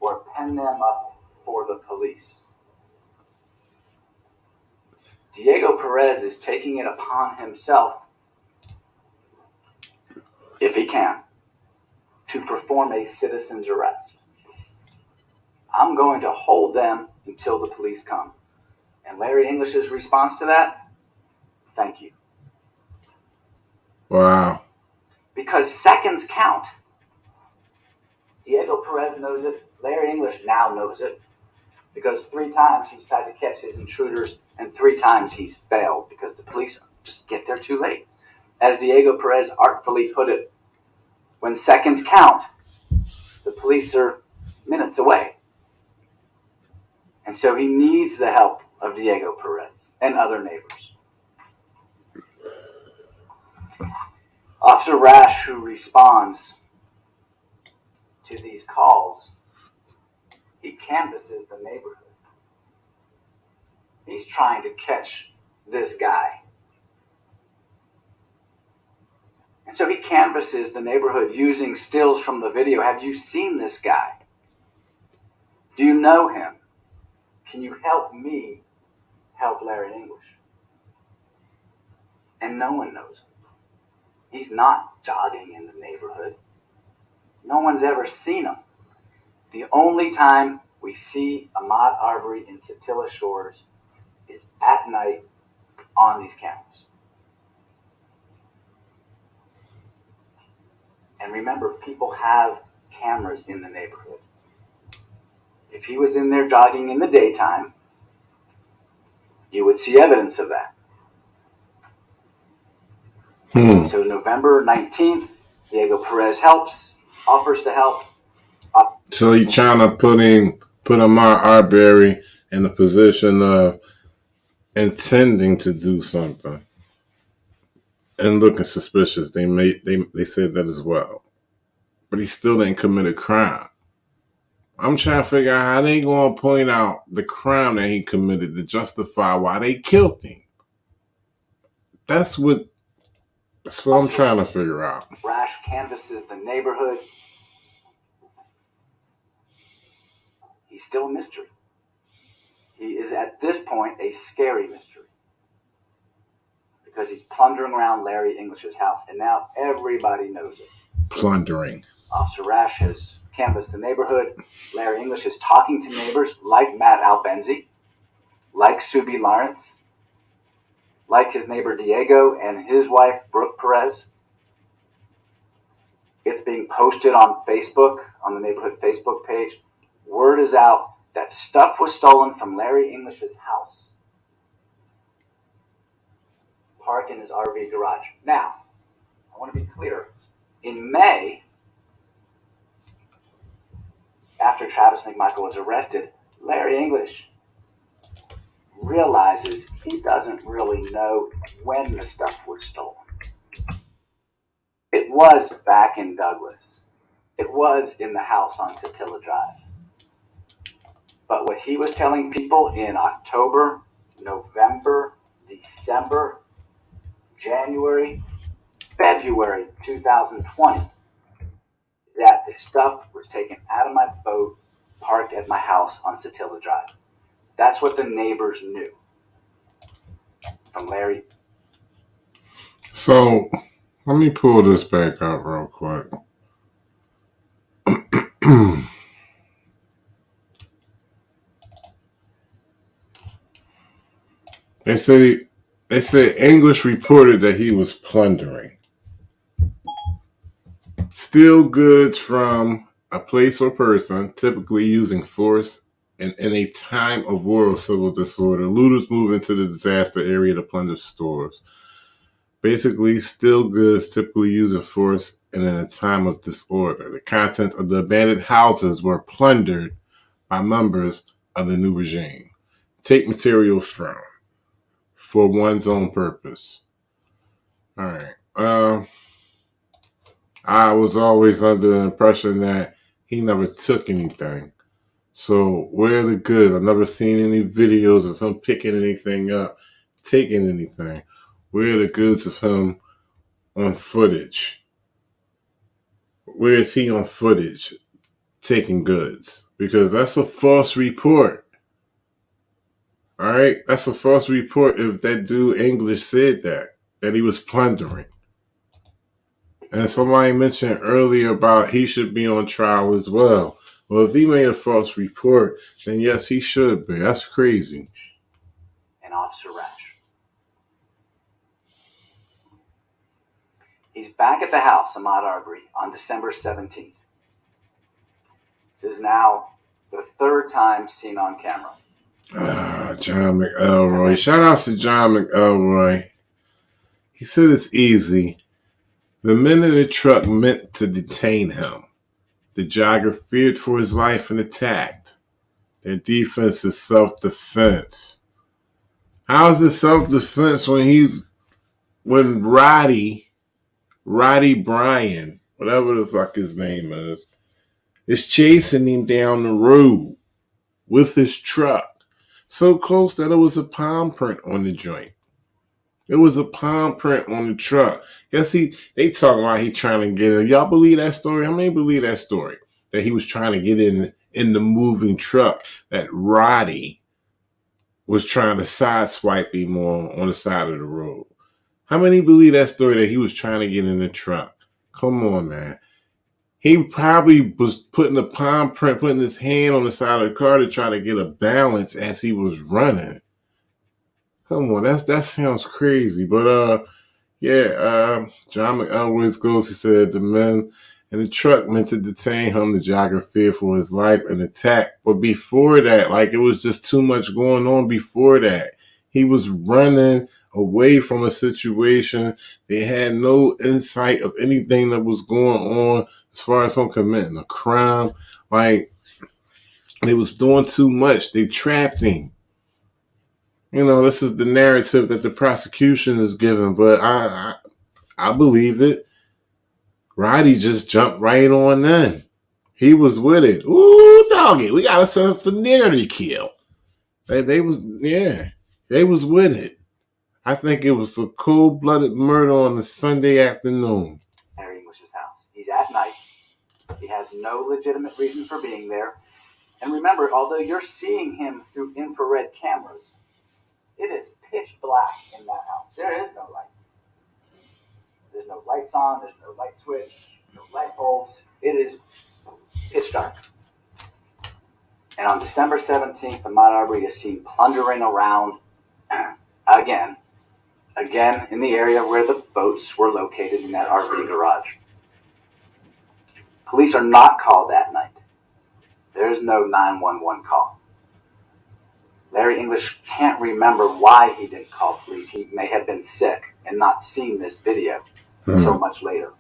or pen them up for the police. Diego Perez is taking it upon himself, if he can, to perform a citizen's arrest. I'm going to hold them until the police come. And Larry English's response to that, thank you. Wow. Because seconds count. Diego Perez knows it. Larry English now knows it. Because 3 times he's tried to catch his intruders, and 3 times he's failed because the police just get there too late. As Diego Perez artfully put it, when seconds count, the police are minutes away. And so he needs the help of Diego Perez and other neighbors. Officer Rash, who responds to these calls, he canvasses the neighborhood. He's trying to catch this guy. And so he canvasses the neighborhood using stills from the video. Have you seen this guy? Do you know him? Can you help me help Larry English? And no one knows him. He's not jogging in the neighborhood. No one's ever seen him. The only time we see Ahmaud Arbery in Satilla Shores is at night on these cameras. And remember, people have cameras in the neighborhood. If he was in there jogging in the daytime, you would see evidence of that. So November 19th, Diego Perez offers to help. So he's trying to put Ahmaud Arbery in a position of intending to do something and looking suspicious. They said that as well, but he still didn't commit a crime. I'm trying to figure out how they gonna point out the crime that he committed to justify why they killed him. That's what I'm trying to figure out. Rash canvasses the neighborhood. He's still a mystery. He is at this point a scary mystery. Because he's plundering around Larry English's house, and now everybody knows it. Plundering. Officer Rash has canvassed the neighborhood. Larry English is talking to neighbors like Matt Albenzi, like Subi Lawrence, like his neighbor Diego and his wife Brooke Perez. It's being posted on Facebook, on the neighborhood Facebook page. Word is out that stuff was stolen from Larry English's house, parked in his RV garage. Now, I want to be clear. In May, after Travis McMichael was arrested, Larry English realizes he doesn't really know when the stuff was stolen. It was back in Douglas. It was in the house on Satilla Drive. But what he was telling people in October, November, December, January, February 2020, that the stuff was taken out of my boat, parked at my house on Satilla Drive. That's what the neighbors knew from Larry. So let me pull this back up real quick. They said English reported that he was plundering. Steal goods from a place or person, typically using force, and in a time of war or civil disorder, looters move into the disaster area to plunder stores. Basically, steal goods, typically using force, and in a time of disorder. The contents of the abandoned houses were plundered by members of the new regime. Take materials from for one's own purpose. All right. I was always under the impression that he never took anything. So where are the goods? I've never seen any videos of him picking anything up, taking anything. Where are the goods of him on footage? Where is he on footage taking goods? Because that's a false report. All right? That's a false report if that dude English said that he was plundering. And somebody mentioned earlier about he should be on trial as well. Well, if he made a false report, then yes, he should be. That's crazy. And Officer Rash. He's back at the house, Ahmaud Arbery, on December 17th. This is now the third time seen on camera. John McElroy. Shout out to John McElroy. He said it's easy. The men in the truck meant to detain him. The jogger feared for his life and attacked. Their defense is self-defense. How is it self-defense when Roddy Bryan, whatever the fuck his name is chasing him down the road with his truck? So close that it was a palm print on the joint. It was a palm print on the truck. Guess they talking about he trying to get in. Y'all believe that story? How many believe that story? That he was trying to get in the moving truck, that Roddy was trying to sideswipe him on the side of the road. How many believe that story that he was trying to get in the truck? Come on, man. He probably was putting a palm print, putting his hand on the side of the car to try to get a balance as he was running. Come on, that sounds crazy. But John McElroy goes, he said the men in the truck meant to detain him. The jogger feared for his life and attacked. But before that, like it was just too much going on before that. He was running away from a situation. They had no insight of anything that was going on as far as him committing a crime. Like, they was doing too much. They trapped him. You know, this is the narrative that the prosecution is giving, but I believe it. Roddy just jumped right on in. He was with it. Ooh, doggy, we got ourselves a nigger to kill. They was with it. I think it was a cold-blooded murder on a Sunday afternoon. Larry English's house. He's at night. He has no legitimate reason for being there. And remember, although you're seeing him through infrared cameras, it is pitch black in that house. There is no light. There's no lights on. There's no light switch. No light bulbs. It is pitch dark. And on December 17th, Ahmaud Arbery is seen plundering around again in the area where the boats were located in that RV garage. Police are not called that night. There is no 911 call. Larry English can't remember why he didn't call police. He may have been sick and not seen this video until much later.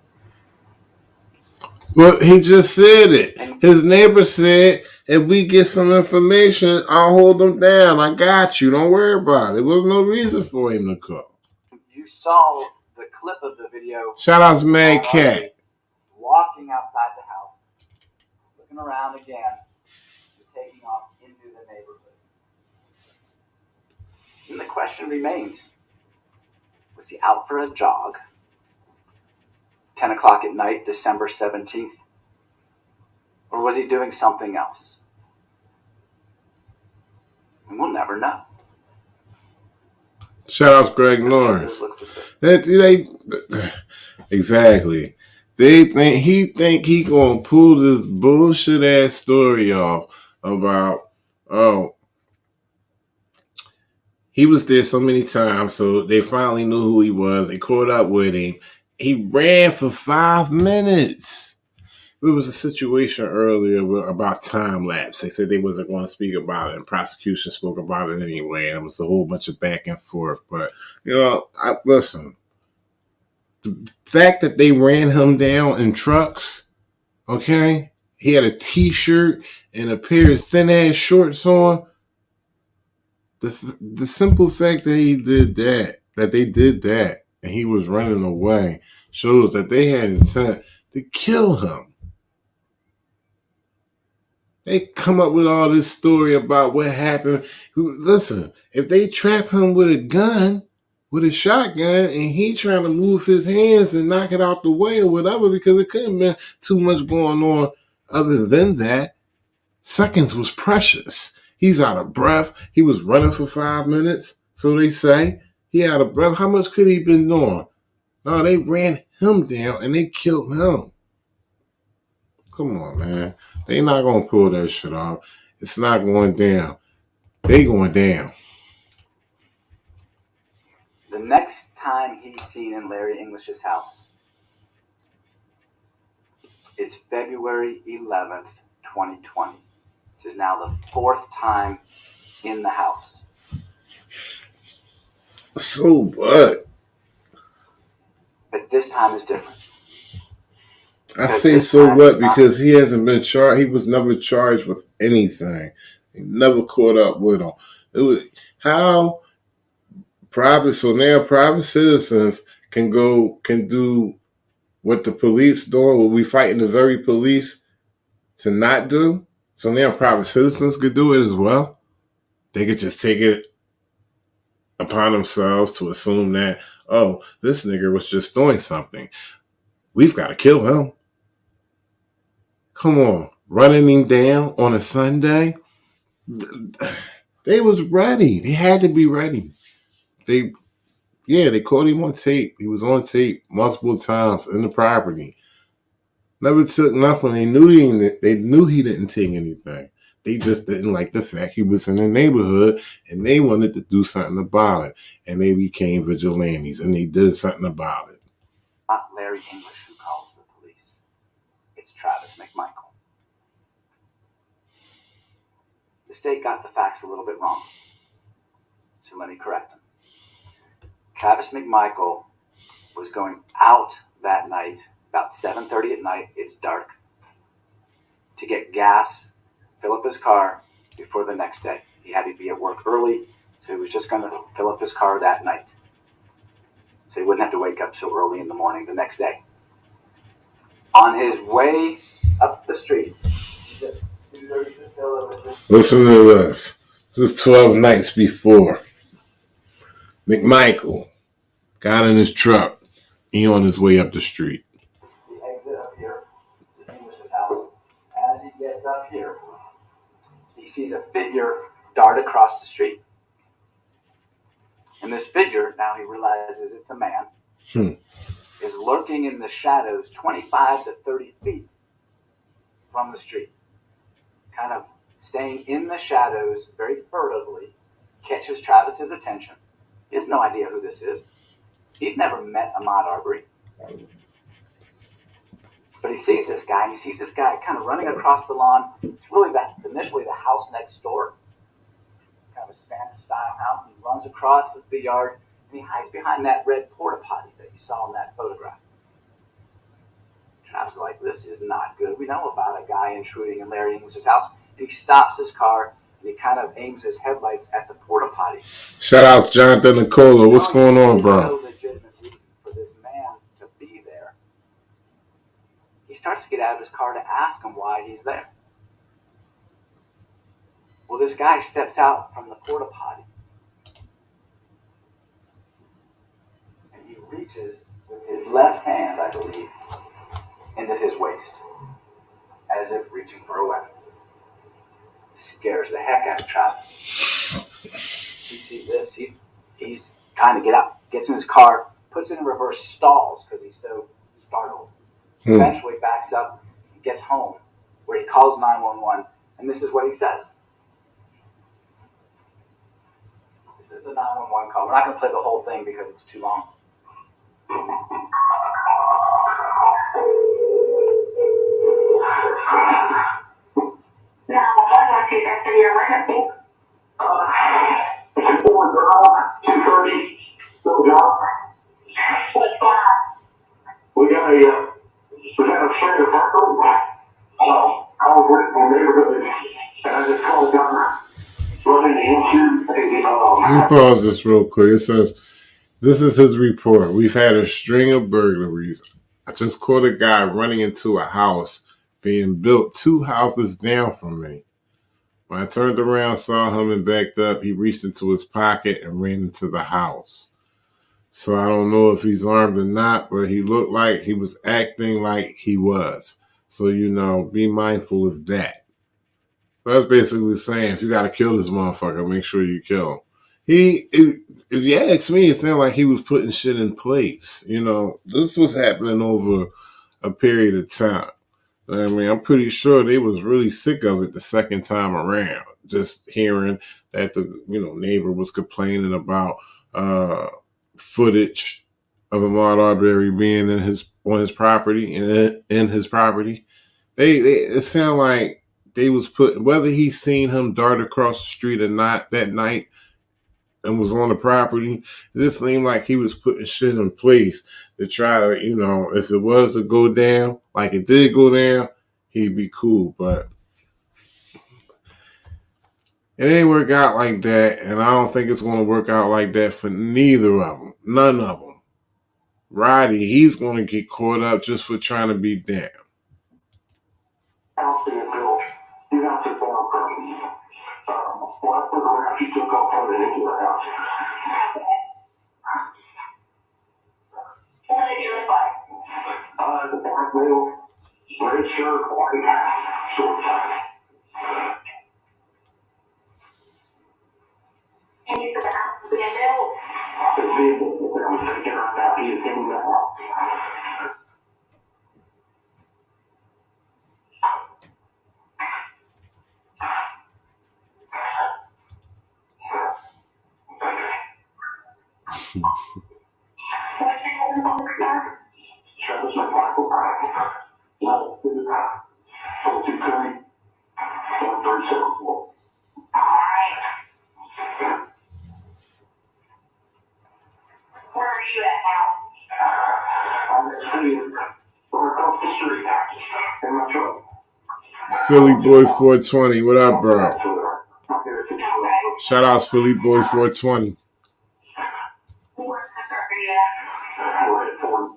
Well, he just said it. His neighbor said, if we get some information, I'll hold them down. I got you. Don't worry about it. There was no reason for him to call. You saw the clip of the video. Shout out to Mad Cat. Walking outside the house, looking around again, and taking off into the neighborhood. And the question remains, was he out for a jog? 10 o'clock at night, December 17th? Or was he doing something else? And we'll never know. Shout out to Greg Norris. Exactly. He think he gonna pull this bullshit ass story off about, oh, he was there so many times, so they finally knew who he was. They caught up with him. He ran for 5 minutes. There was a situation earlier about time lapse. They said they wasn't going to speak about it, and prosecution spoke about it anyway. And it was a whole bunch of back and forth. But listen, the fact that they ran him down in trucks, okay, he had a T-shirt and a pair of thin ass shorts on. The simple fact that he did that they did that, and he was running away, shows that they had intent to kill him. They come up with all this story about what happened. Listen, if they trap him with a gun, with a shotgun, and he trying to move his hands and knock it out the way or whatever, because it couldn't have been too much going on other than that, seconds was precious. He's out of breath. He was running for 5 minutes, so they say. He out of breath. How much could he been doing? No, they ran him down and they killed him. Come on, man. They not going to pull that shit off. It's not going down. They going down. The next time he's seen in Larry English's house is February 11th, 2020. This is now the 4th time in the house. So what? But this time is different. I say so what because he hasn't been charged. He was never charged with anything. He never caught up with him. It was how private. So now private citizens can do what the police doing. What we fighting the very police to not do. So now private citizens could do it as well. They could just take it upon themselves to assume that, oh, this nigga was just doing something. We've got to kill him. Come on, running him down on a Sunday. They was ready. They had to be ready. They caught him on tape. He was on tape multiple times in the property. Never took nothing. They knew he didn't take anything. They just didn't like the fact he was in the neighborhood, and they wanted to do something about it. And they became vigilantes, and they did something about it. Not Larry English who calls the police. It's Travis McMichael. The state got the facts a little bit wrong, so let me correct them. Travis McMichael was going out that night, about 7:30 at night, it's dark, to get gas, fill up his car before the next day. He had to be at work early, so he was just going to fill up his car that night. So he wouldn't have to wake up so early in the morning the next day. On his way up the street, listen to this. This is 12 nights before. McMichael got in his truck. He on his way up the street. The exit up here is English's house. As he gets up here, he sees a figure dart across the street. And this figure, now he realizes it's a man, is lurking in the shadows 25 to 30 feet from the street. Kind of staying in the shadows very furtively, catches Travis's attention. He has no idea who this is. He's never met Ahmaud Arbery. But he sees this guy, and he sees this guy kind of running across the lawn. It's really initially the house next door. Kind of a Spanish-style house. He runs across the yard, and he hides behind that red porta potty that you saw in that photograph. Travis is like, this is not good. We know about a guy intruding in Larry English's house. And he stops his car and he kind of aims his headlights at the porta potty. Shout out to Jonathan Nicola. What's going on, bro? No legitimate reason for this man to be there. He starts to get out of his car to ask him why he's there. Well, this guy steps out from the porta potty and he reaches with his left hand, I believe, into his waist, as if reaching for a weapon. Scares the heck out of Travis. He sees this. He's trying to get out. Gets in his car, puts it in reverse, stalls because he's so startled. Eventually backs up, gets home, where he calls 911, and this is what he says. This is the 911 call. We're not going to play the whole thing because it's too long. We got a friend of ours. I was working in the neighborhood, and I just called down running into Let me pause this real quick. It says, this is his report. We've had a string of burglaries. I just caught a guy running into a house being built 2 houses down from me. When I turned around, saw him and backed up, he reached into his pocket and ran into the house. So I don't know if he's armed or not, but he looked like he was acting like he was. So, be mindful of that. That's basically saying, if you got to kill this motherfucker, make sure you kill him. If you ask me, it sounded like he was putting shit in place. This was happening over a period of time. I mean, I'm pretty sure they was really sick of it the second time around. Just hearing that the neighbor was complaining about footage of Ahmaud Arbery being on his property and in his property. It sounded like they was putting, whether he seen him dart across the street or not that night and was on the property, it just seemed like he was putting shit in place to try to, if it was to go down, like it did go down, he'd be cool. But it ain't work out like that, and I don't think it's going to work out like that for neither of them. None of them. Roddy, he's going to get caught up just for trying to be damn. He took off running into her house. What did you look like? The black male, red shirt, white short tie. And you said the house was being built? The vehicle that I was taking right now, he is in the house. What's your name on the car? Travis McMichael, level 4220, 1374. Alright. Where are you at now? I'm at Steve, or across the street, in my truck. Philly Boy 420, what up, bro? Shout out Philly Boy 420. Where's the car are you at? We're at 4.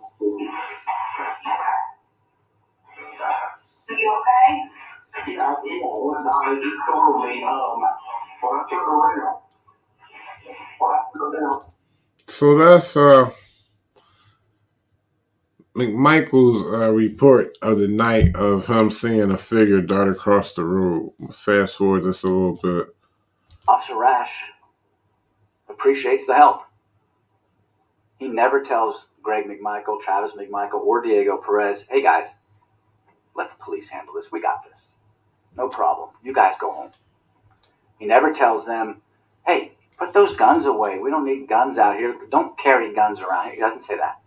Are you okay? Yeah, one night he told me, when I turned around, So that's McMichael's report of the night of him seeing a figure dart across the road. Fast forward this a little bit. Officer Rash appreciates the help. He never tells Greg McMichael, Travis McMichael, or Diego Perez, hey guys, let the police handle this. We got this. No problem. You guys go home. He never tells them, hey, put those guns away. We don't need guns out here. Don't carry guns around. He doesn't say that.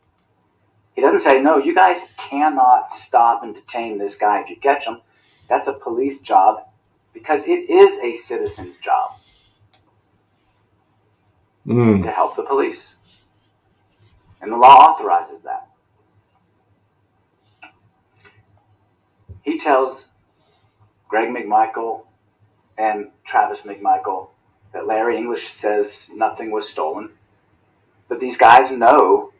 He doesn't say, no, you guys cannot stop and detain this guy if you catch him. That's a police job because it is a citizen's job to help the police. And the law authorizes that. He tells Greg McMichael and Travis McMichael that Larry English says nothing was stolen. But these guys know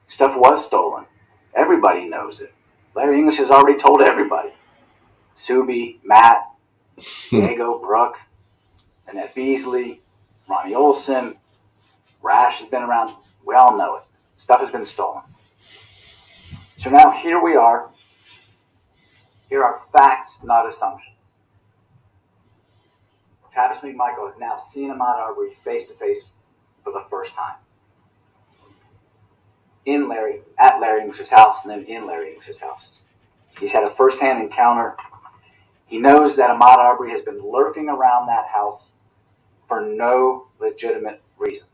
stuff was stolen. Everybody knows it. Larry English has already told everybody. Subi, Matt, Diego, Brooke, Annette Beasley, Ronnie Olson, Rash has been around. We all know it. Stuff has been stolen. So now here we are. Here are facts, not assumptions. Travis McMichael has now seen Ahmaud Arbery face to face for the first time. At Larry English's house, and then in Larry English's house. He's had a first-hand encounter. He knows that Ahmaud Arbery has been lurking around that house for no legitimate reason.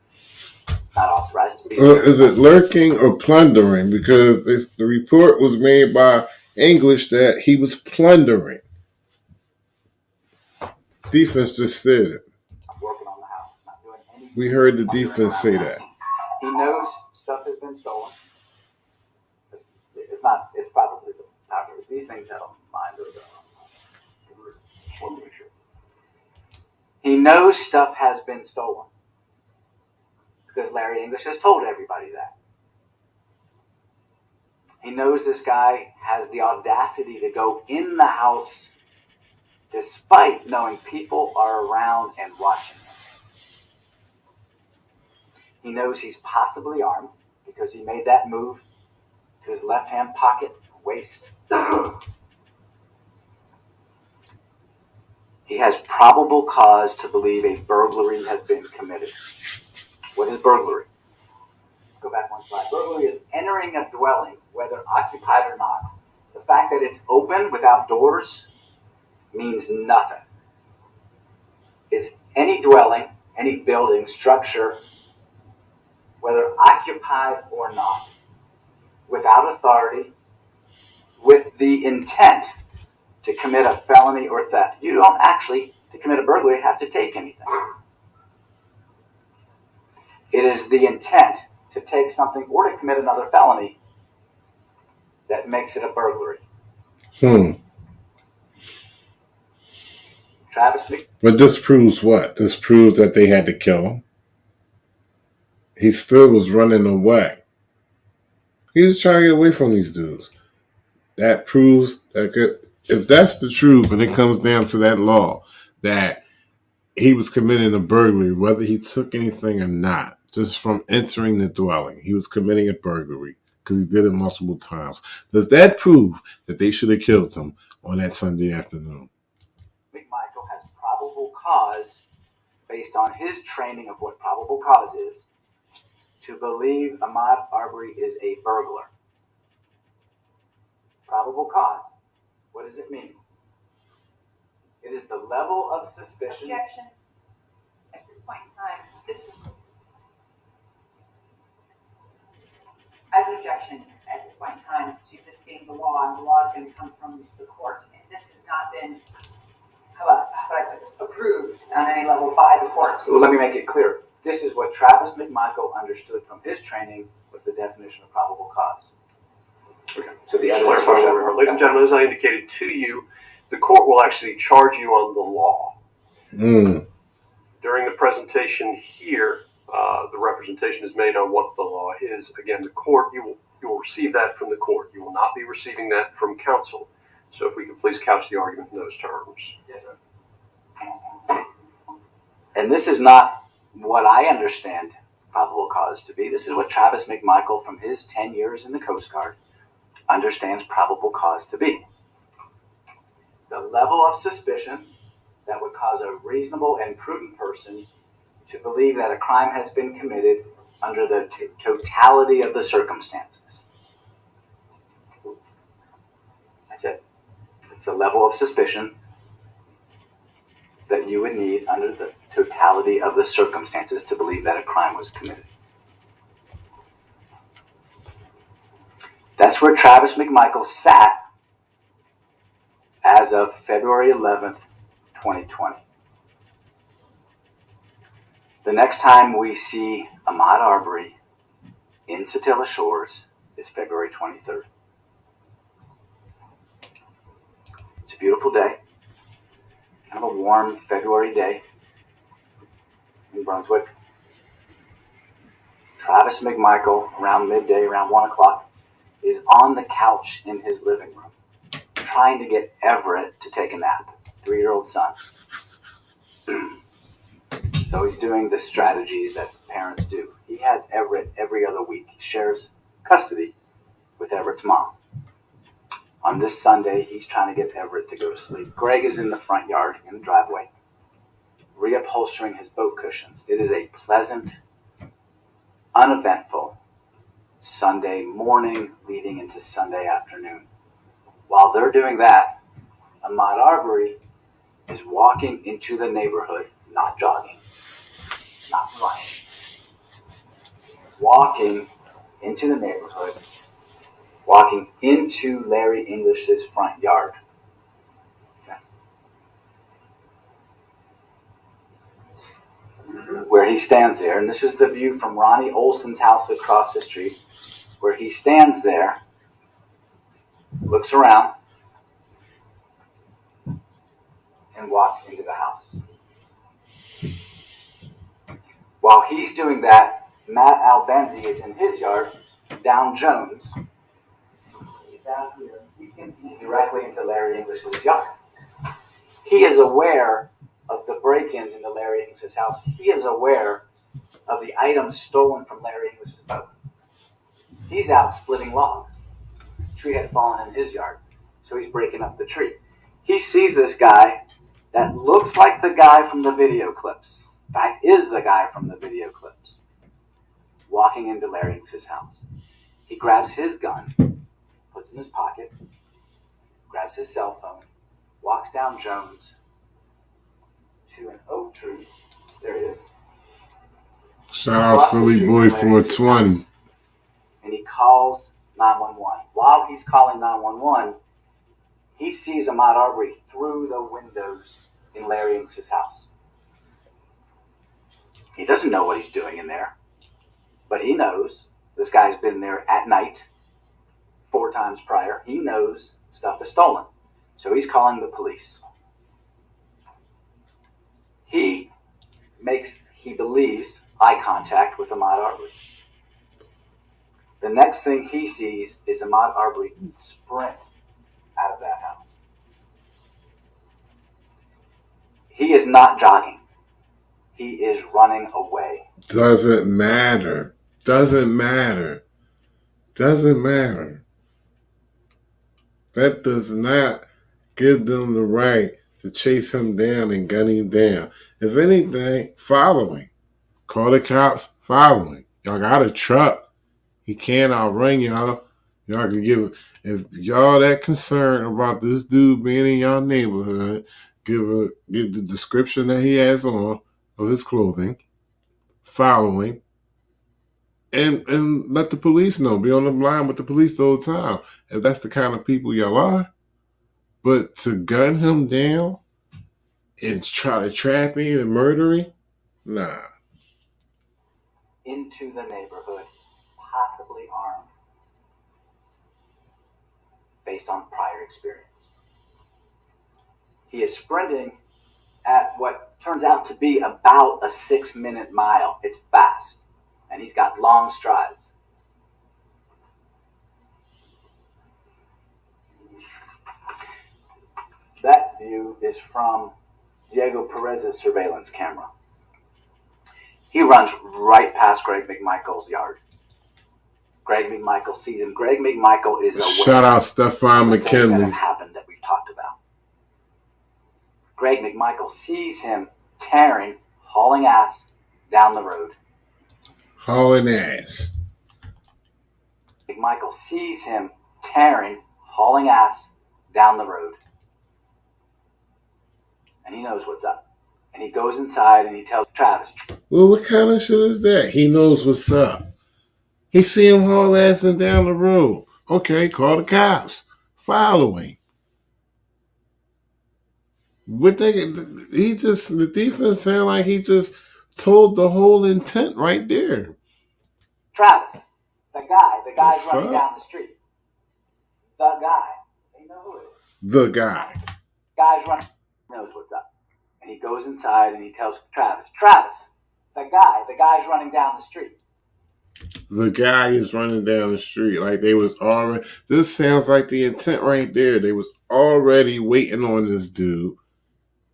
Not authorized to be there. Is it lurking or plundering? Because the report was made by English that he was plundering. Defense just said it. I'm working on the house. Not doing anything. We heard the defense say that. He knows stuff has been stolen. It's probably the power. These things have a mind of their own. He knows stuff has been stolen because Larry English has told everybody that. He knows this guy has the audacity to go in the house despite knowing people are around and watching him. He knows he's possibly armed because he made that move to his left-hand pocket, waist. He has probable cause to believe a burglary has been committed. What is burglary? Go back one slide. Burglary is entering a dwelling, whether occupied or not. The fact that it's open without doors means nothing. It's any dwelling, any building, structure, whether occupied or not, without authority, with the intent to commit a felony or theft. You don't actually, to commit a burglary, have to take anything. It is the intent to take something or to commit another felony that makes it a burglary. Travis McMichael. But this proves what? This proves that they had to kill him. He still was running away. He was trying to get away from these dudes. That proves that if that's the truth and it comes down to that law, that he was committing a burglary, whether he took anything or not, just from entering the dwelling, he was committing a burglary because he did it multiple times. Does that prove that they should have killed him on that Sunday afternoon? McMichael has probable cause, based on his training of what probable cause is, to believe Ahmaud Arbery is a burglar. Probable cause. What does it mean? It is the level of suspicion. Objection. At this point in time, I have an objection at this point in time to this being the law, and the law is going to come from the court. And this has not been, how do I put this, approved on any level by the court. Well, let me make it clear. This is what Travis McMichael understood from his training was the definition of probable cause. Okay. So the Just evidence clarify where we are. Ladies and gentlemen, as I indicated to you, the court will actually charge you on the law. During the presentation here, the representation is made on what the law is. Again, the court, you will receive that from the court. You will not be receiving that from counsel. So if we could please couch the argument in those terms. Yes, sir. And this is not what I understand probable cause to be. This is what Travis McMichael, from his 10 years in the Coast Guard, understands probable cause to be. The level of suspicion that would cause a reasonable and prudent person to believe that a crime has been committed under the totality of the circumstances. That's it. It's the level of suspicion that you would need under the totality of the circumstances to believe that a crime was committed. That's where Travis McMichael sat as of February 11th, 2020. The next time we see Ahmaud Arbery in Satilla Shores is February 23rd. a beautiful day, kind of a warm February day in Brunswick. Travis McMichael, around midday, around 1 o'clock, is on the couch in his living room, trying to get Everett to take a nap, 3-year-old son. So he's doing the strategies that parents do. He has Everett every other week. He shares custody with Everett's mom. On this Sunday, he's trying to get Everett to go to sleep. Greg is in the front yard, in the driveway, reupholstering his boat cushions. It is a pleasant, uneventful Sunday morning leading into Sunday afternoon. While they're doing that, Ahmaud Arbery is walking into the neighborhood, not jogging, not running, walking into the neighborhood, walking into Larry English's front yard. Yes. Where he stands there, and this is the view from Ronnie Olson's house across the street, where he stands there, looks around, and walks into the house. While he's doing that, Matt Albenzi is in his yard, down Jones. He's down here. You can see directly into Larry English's yard. He is aware of the break-ins into Larry English's house. He is aware of the items stolen from Larry English's boat. He's out splitting logs. A tree had fallen in his yard, so he's breaking up the tree. He sees this guy that looks like the guy from the video clips. In fact, is the guy from the video clips, walking into Larry English's house. He grabs his gun, puts it in his pocket, grabs his cell phone, walks down Jones to an oak tree. There it is. Shout out Philly Boy 420. And he calls 911. While he's calling 911, he sees Ahmaud Arbery through the windows in Larry English's house. He doesn't know what he's doing in there, but he knows this guy's been there at night 4 times prior. He knows stuff is stolen, so he's calling the police. He believes, eye contact with Ahmaud Arbery. The next thing he sees is Ahmaud Arbery sprint out of that house. He is not jogging. He is running away. Doesn't matter. Doesn't matter. Doesn't matter. That does not give them the right to chase him down and gun him down. If anything, follow him. Call the cops, follow him. Y'all got a truck. He can't outrun y'all. Y'all can if y'all that concerned about this dude being in y'all neighborhood, give the description that he has on of his clothing, follow him, and let the police know. Be on the line with the police the whole time. If that's the kind of people y'all are. But to gun him down and try to trap him and murder him, nah. Into the neighborhood, possibly armed, based on prior experience. He is sprinting at what turns out to be about a 6-minute mile. It's fast, and he's got long strides. That view is from Diego Perez's surveillance camera. He runs right past Greg McMichael's yard. Greg McMichael sees him. Greg McMichael is aware. Shout out Stefan of the things that McKinley. have happened that we've talked about. Greg McMichael sees him tearing, hauling ass down the road. Hauling ass. McMichael sees him tearing, hauling ass down the road. And he knows what's up. And he goes inside and he tells Travis. Well, what kind of shit is that? He knows what's up. He see him haul ass down the road. Okay, call the cops. Follow him. The defense sound like he just told the whole intent right there. Travis, the guy's running down the street. The guy. They know who it is. The guy. Guy's running, knows what's up. And he goes inside and he tells Travis, the guy's running down the street. The guy is running down the street like they was already. This sounds like the intent right there. They was already waiting on this dude,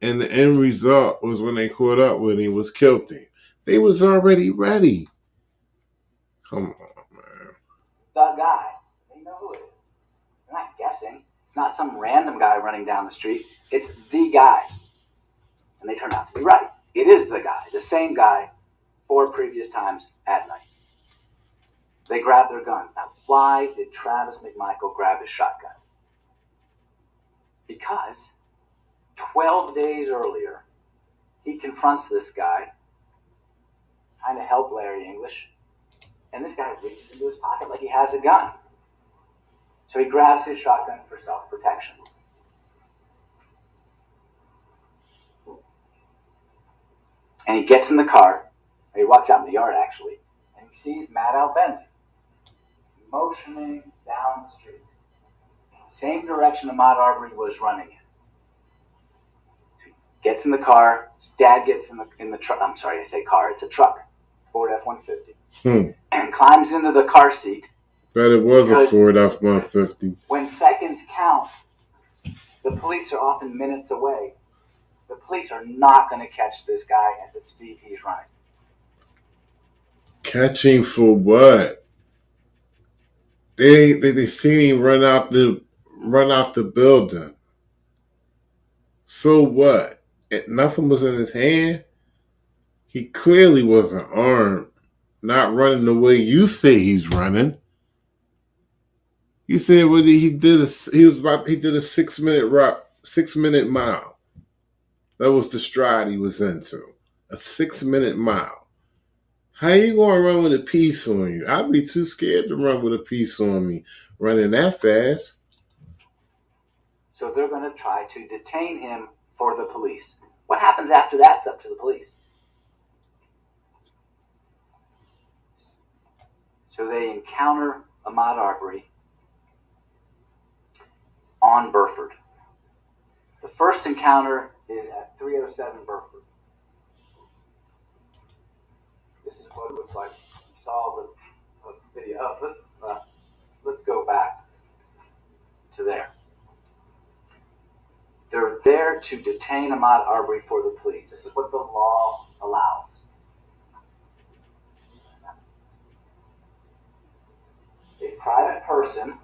and the end result was when they caught up with him was killed him. They was already ready. Come on, man. The guy. They know who it is. They're not guessing. It's not some random guy running down the street. It's the guy. And they turn out to be right. It is the guy. The same guy 4 previous times at night. They grab their guns. Now, why did Travis McMichael grab his shotgun? Because 12 days earlier, he confronts this guy, trying to help Larry English, and this guy reaches into his pocket like he has a gun. So he grabs his shotgun for self-protection. And he gets in the car, or he walks out in the yard actually, and he sees Matt Albenzi motioning down the street. Same direction Ahmaud Arbery was running in. He gets in the car, his dad gets in the truck, I'm sorry, I say car, it's a truck, Ford F-150, and climbs into the car seat. Bet it was a Ford F-150. When seconds count, the police are often minutes away. The police are not going to catch this guy at the speed he's running. Catching for what? They seen him run out the building. So what? Nothing was in his hand. He clearly wasn't armed. Not running the way you say he's running. You said what he did a 6-minute mile. That was the stride he was into. A 6-minute mile. How you gonna run with a piece on you? I'd be too scared to run with a piece on me, running that fast. So they're going to try to detain him for the police. What happens after that's up to the police. So they encounter Ahmaud Arbery on Burford. The first encounter is at 307 Burford. This is what it looks like. You saw the video. Let's go back to there. They're there to detain Ahmaud Arbery for the police. This is what the law allows. A private person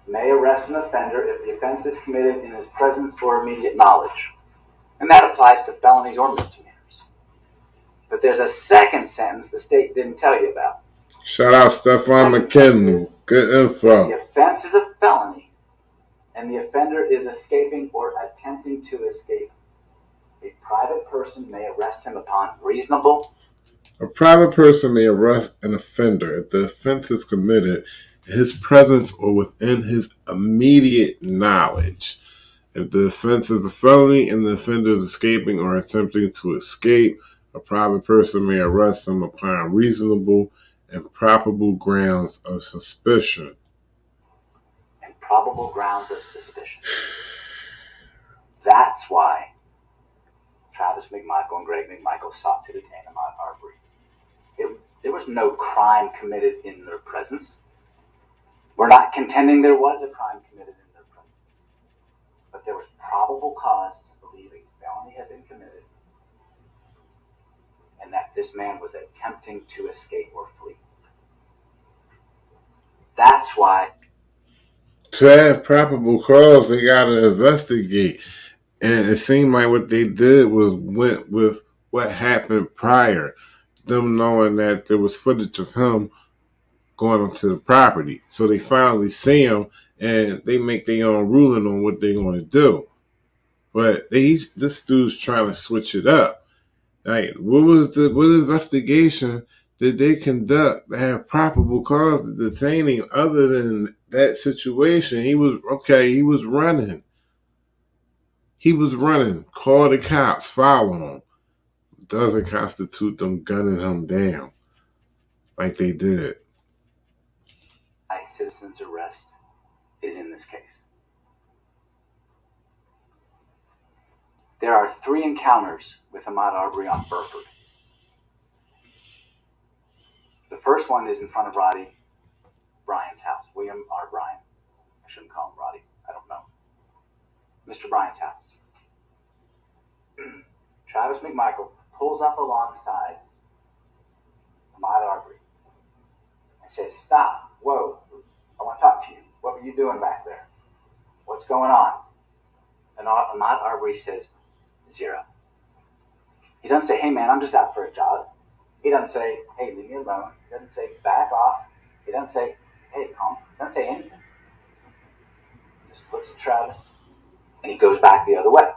may arrest an offender if the offense is committed in his presence or immediate knowledge. And that applies to felonies or misdemeanors. But there's a second sentence the state didn't tell you about. Shout out Stefan McKinley. Good info. The offense is a felony, and the offender is escaping or attempting to escape. A private person may arrest him upon reasonable. A private person may arrest an offender if the offense is committed in his presence or within his immediate knowledge. If the offense is a felony and the offender is escaping or attempting to escape, a private person may arrest him upon reasonable and probable grounds of suspicion. And probable grounds of suspicion. That's why Travis McMichael and Greg McMichael sought to detain Ahmaud Arbery. There was no crime committed in their presence. We're not contending there was a crime committed in their presence. But there was probable cause to believe a felony had been committed and that this man was attempting to escape or flee. That's why. To have probable cause, they got to investigate. And it seemed like what they did was went with what happened prior. Them knowing that there was footage of him going onto the property. So they finally see him and they make their own ruling on what they're going to do. But this dude's trying to switch it up. Like, what investigation did they conduct to have probable cause to detain him other than that situation? He was running. He was running. Call the cops, follow him. Doesn't constitute them gunning him down like they did. Citizen's arrest is in this case. There are 3 encounters with Ahmaud Arbery on Burford. The first one is in front of Roddy Bryan's house. William R. Bryan. I shouldn't call him Roddy. I don't know. Mr. Bryan's house. Travis McMichael pulls up alongside Ahmaud Arbery and says, "Stop. Whoa. I want to talk to you. What were you doing back there? What's going on?" And Ahmaud Arbery says, "Zero." He doesn't say, "Hey man, I'm just out for a jog." He doesn't say, "Hey, leave me alone." He doesn't say, "Back off." He doesn't say, "Hey, calm." He doesn't say anything. He just looks at Travis and he goes back the other way.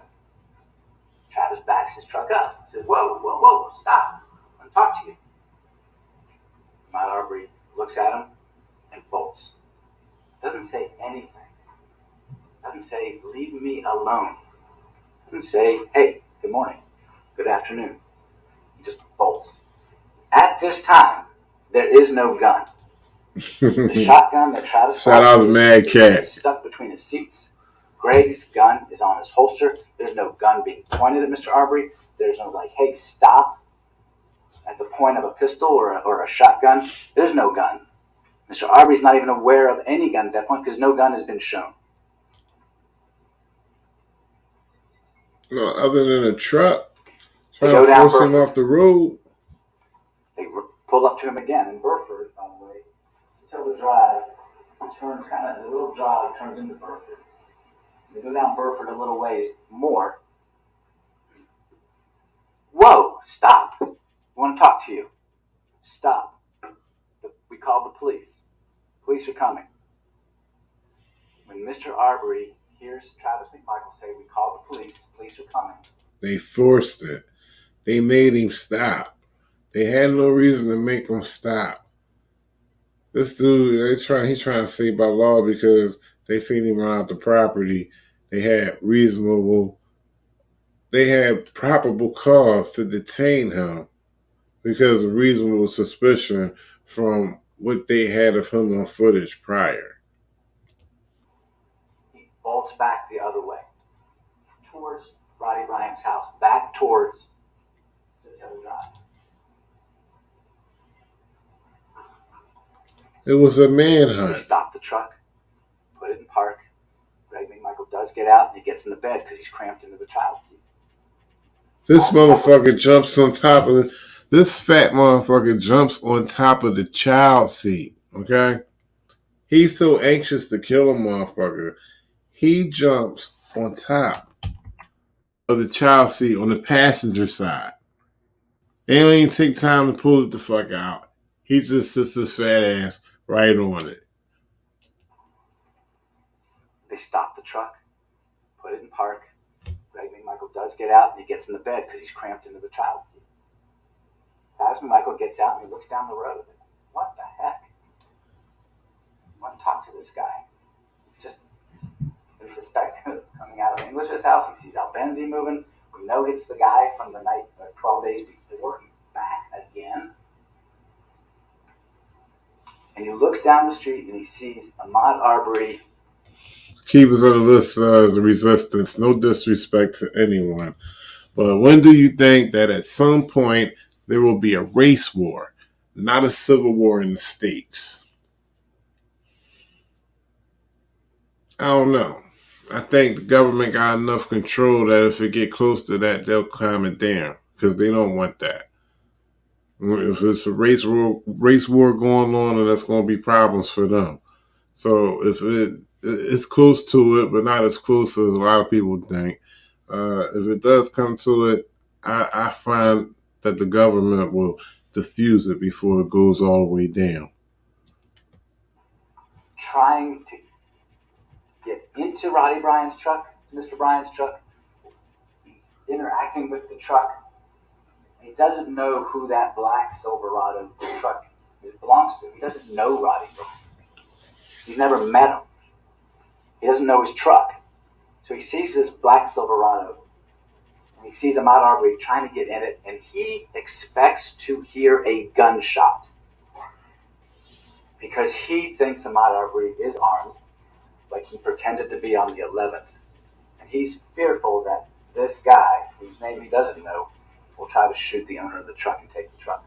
Travis backs his truck up. He says, "Whoa, whoa, whoa, stop. I want to talk to you." Ahmaud Arbery looks at him and bolts. Doesn't say anything. Doesn't say, "Leave me alone." Doesn't say, "Hey, good morning, good afternoon." He just bolts. At this time, there is no gun. The shotgun that Travis Shout out to Mad Cat. is stuck between his seats. Greg's gun is on his holster. There's no gun being pointed at Mr. Arbery. There's no like, "Hey, stop," at the point of a pistol or a shotgun. There's no gun. Mr. Arbery's not even aware of any gun at that point because no gun has been shown. No, other than a truck trying go to down force him Burford. off the road. They pull up to him again in Burford, by the way. So the drive turns kind of, the little jog turns into Burford. They go down Burford a little ways more. "Whoa, stop. I want to talk to you. Stop. We called the police. Police are coming." When Mr. Arbery hears Travis McMichael say, "We called the police. Police are coming," They forced it. They made him stop. They had no reason to make him stop. This dude, he's trying to say by law because they seen him run out the property. They had probable cause to detain him because of reasonable suspicion from what they had of him on footage prior. he bolts back the other way towards Roddy Bryan's house, back towards Satella Drive. It was a They manhunt. stop the truck, put it in park. Greg McMichael does get out and he gets in the bed because he's cramped into the child seat. This motherfucker jumps on top of this fat motherfucker jumps on top of the child seat. Okay? He's so anxious to kill a motherfucker. He jumps on top of the child seat on the passenger side. They don't even take time to pull it the fuck out. He just sits his fat ass right on it. They stop the truck, put it in park. Greg McMichael does get out and he gets in the bed because he's cramped into the child seat. Travis McMichael gets out and he looks down the road. What the heck? I want to talk to this guy. He's just been suspected coming out of English's house. He sees Albenzi moving. We know it's the guy from the night 12 days before. He's back again. And he looks down the street and he sees Ahmaud Arbery. Keepers of the list as a resistance. No disrespect to anyone. But when do you think that at some point there will be a race war, not a civil war in the States? I don't know. I think the government got enough control that if it get close to that, they'll calm it down because they don't want that. If it's a race war going on, and that's going to be problems for them. So if it's close to it, but not as close as a lot of people think. If it does come to it, I find that the government will diffuse it before it goes all the way down. Trying to get into Roddy Bryan's truck, Mr. Bryan's truck. He's interacting with the truck. He doesn't know who that black Silverado truck belongs to. He doesn't know Roddy Bryan. He's never met him. He doesn't know his truck. So he sees this black Silverado, and he sees Ahmaud Arbery trying to get in it, and he expects to hear a gunshot because he thinks Ahmaud Arbery is armed, like he pretended to be on the 11th. And he's fearful that this guy, whose name he doesn't know, will try to shoot the owner of the truck and take the truck.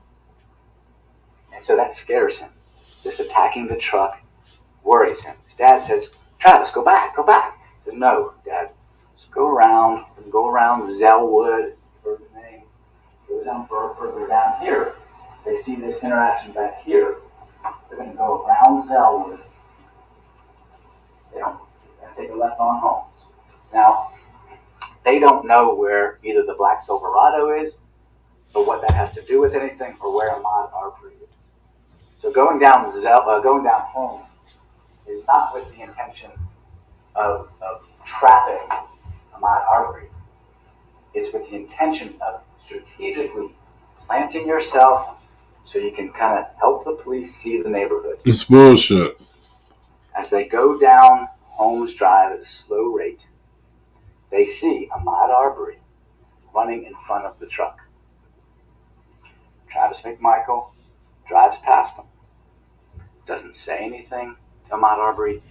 And so that scares him. This attacking the truck worries him. His dad says, Travis, go back, go back. He says, no, Dad, just go around Zellwood, for the name. Go down further down here. They see this interaction back here. They're going to go around Zellwood. They're going to take a left on Holmes. Now, they don't know where either the black Silverado is, or what that has to do with anything, or where Ahmaud Arbery is. So going down Holmes is not with the intention of trapping Ahmaud Arbery. It's with the intention of strategically planting yourself so you can kind of help the police see the neighborhood. It's bullshit. As they go down Holmes Drive at a slow rate, they see Ahmaud Arbery running in front of the truck. Travis McMichael drives past him. Doesn't say anything to Ahmaud Arbery.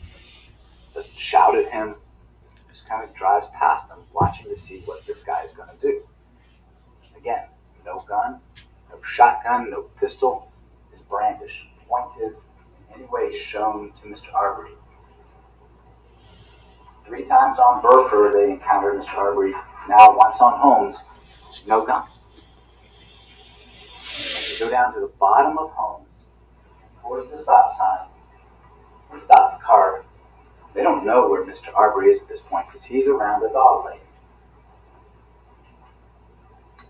Doesn't shout at him. Just kind of drives past him, watching to see what this guy is going to do. Again, no gun, no shotgun, no pistol is brandished, pointed in any way shown to Mr. Arbery. 3 times on Burford, they encountered Mr. Arbery. Now, once on Holmes, no gun. They go down to the bottom of Holmes, towards the stop sign, and stop the car. They don't know where Mr. Arbery is at this point because he's around the dog leg.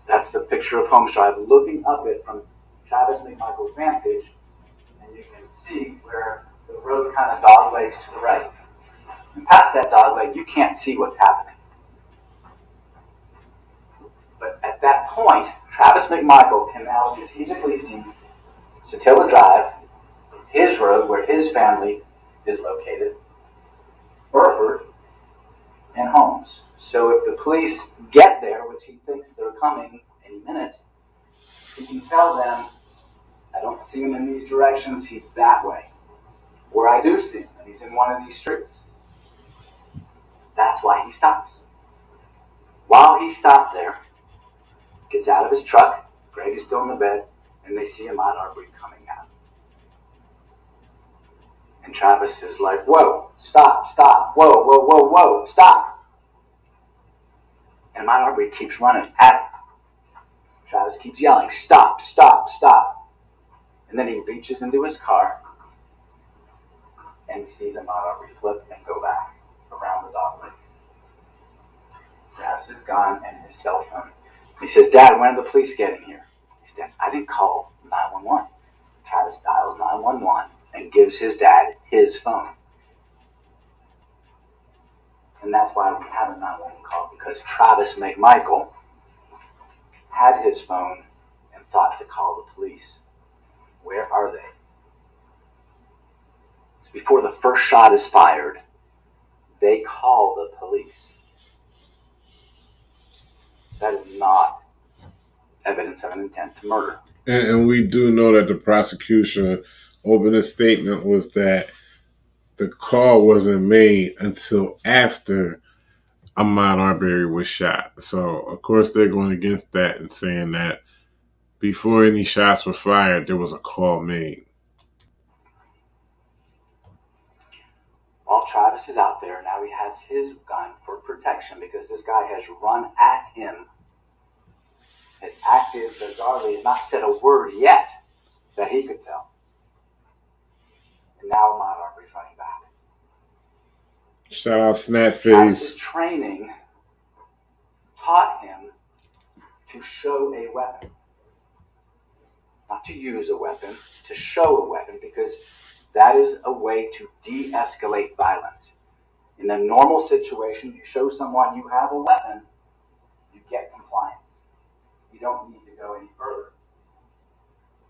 That's the picture of Holmes Drive, looking up it from Travis McMichael's vantage, and you can see where the road kind of dog legs to the right. And past that dog leg, you can't see what's happening. But at that point, Travis McMichael can now strategically see Satilla Drive, his road where his family is located, Burford, and Holmes. So if the police get there, which he thinks they're coming any minute, he can tell them, I don't see him in these directions, he's that way. Or I do see him, and he's in one of these streets. That's why he stops. While he stopped there, gets out of his truck, Greg is still in the bed, and they see Ahmaud Arbery coming out. And Travis is like, whoa, stop, whoa, whoa, whoa, whoa, stop. And Ahmaud Arbery keeps running at him. Travis keeps yelling, stop, stop, stop. And then he reaches into his car and he sees Ahmaud Arbery flip and go back around the dog leg. Grabs his gun and his cell phone. He says, Dad, when did the police get in here? He says, I didn't call 911. Travis dials 911 and gives his dad his phone. And that's why we have a 911 call, because Travis McMichael had his phone and thought to call the police. Where are they? It's before the first shot is fired. They call the police. That is not evidence of an intent to murder. And we do know that the prosecution opened a statement was that the call wasn't made until after Ahmaud Arbery was shot. So, of course, they're going against that and saying that before any shots were fired, there was a call made. While Travis is out there, now he has his gun for protection because this guy has run at him, has acted bizarrely, has not said a word yet that he could tell. And now Ahmaud Arbery's running back. Shout out Snapface. Travis's training taught him to show a weapon. Not to use a weapon, to show a weapon, because that is a way to de-escalate violence. In a normal situation, you show someone you have a weapon, you get compliance. You don't need to go any further.